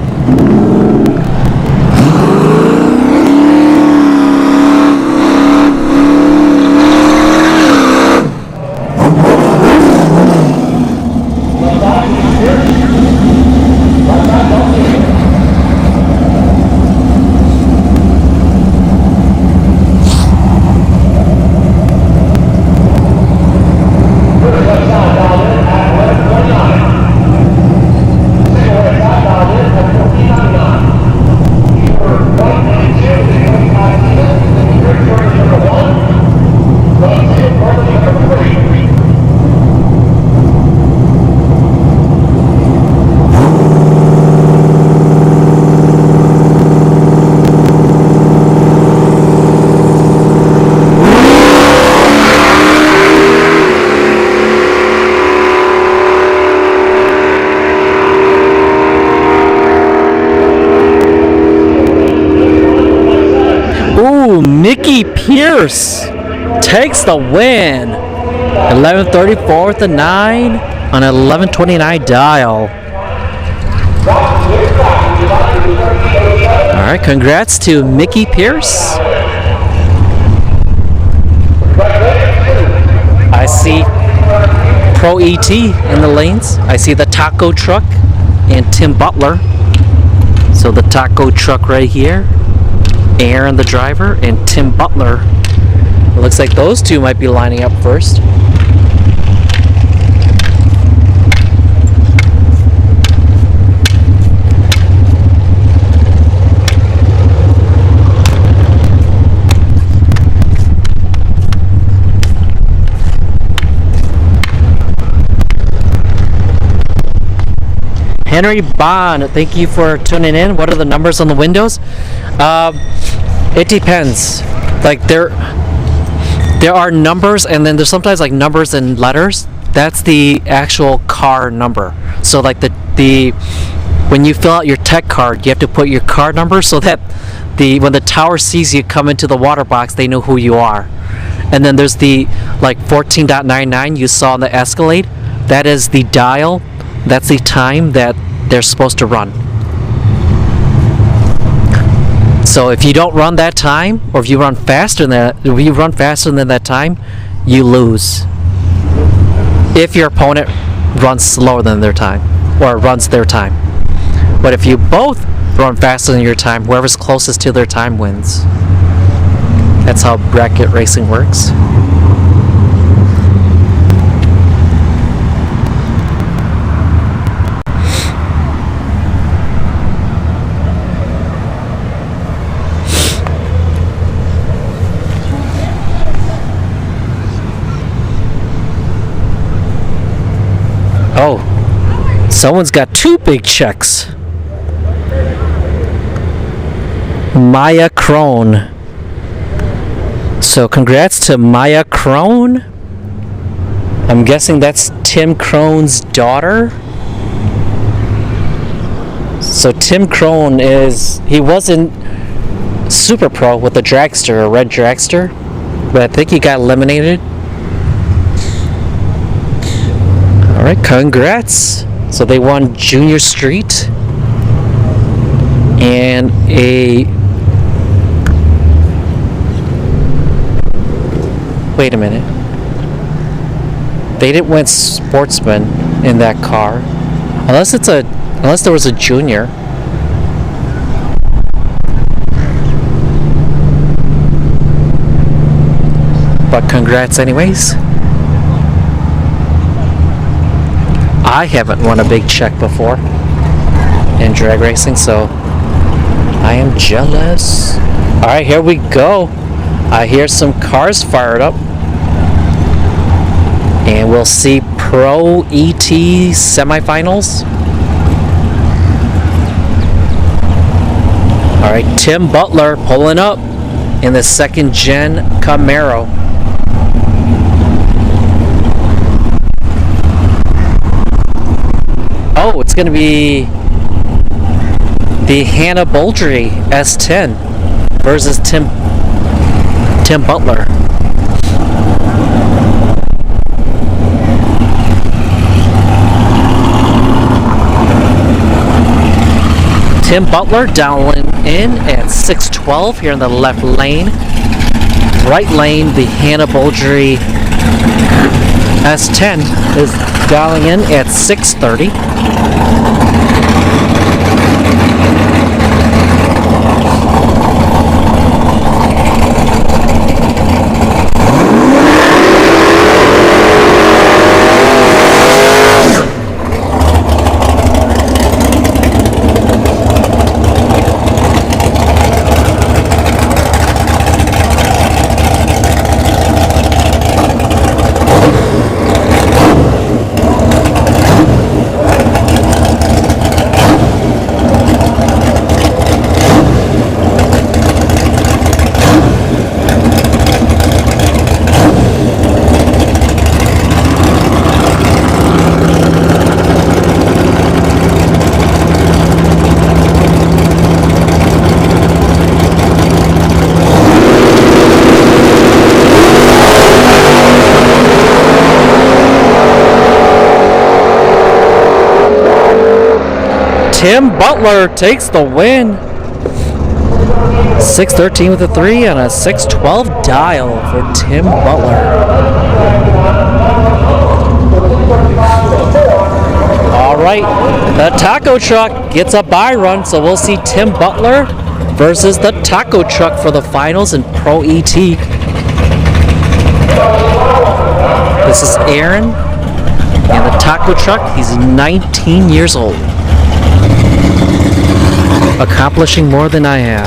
Ooh, Mickey Pierce takes the win. 11:34 with the 9 on 11:29 dial. All right, congrats to Mickey Pierce. I see Pro ET in the lanes. I see the taco truck and Tim Butler. So the taco truck right here, Aaron the driver, and Tim Butler. It looks like those two might be lining up first. Henry Bond, thank you for tuning in. What are the numbers on the windows? It depends. Like there are numbers, and then there's sometimes like numbers and letters. That's the actual car number. So like the when you fill out your tech card, you have to put your car number so that when the tower sees you come into the water box, they know who you are. And then there's the like 14.99 you saw on the Escalade. That is the dial. That's the time that they're supposed to run. So if you don't run that time, or if you run faster than that time, you lose. If your opponent runs slower than their time, or runs their time. But if you both run faster than your time, whoever's closest to their time wins. That's how bracket racing works. Oh, someone's got two big checks. Maya Crone. So congrats to Maya Crone. I'm guessing that's Tim Crone's daughter. So Tim Crone he wasn't Super Pro with the dragster, a red dragster, but I think he got eliminated. Alright, congrats. So they won Junior Street and wait a minute. They didn't win Sportsman in that car. Unless there was a junior. But congrats anyways. I haven't won a big check before in drag racing, so I am jealous. Alright, here we go. I hear some cars fired up. And we'll see Pro ET semifinals. Alright, Tim Butler pulling up in the second gen Camaro. Oh, it's going to be the Hannah Boldry S10 versus Tim Butler. Tim Butler dialing in at 612 here in the left lane. Right lane, the Hannah Boldry S10 is dialing in at 630. Tim Butler takes the win. 613 with a 3 and a 612 dial for Tim Butler. All right, the taco truck gets a bye run, so we'll see Tim Butler versus the taco truck for the finals in Pro ET. This is Aaron and the taco truck. He's 19 years old, accomplishing more than I have.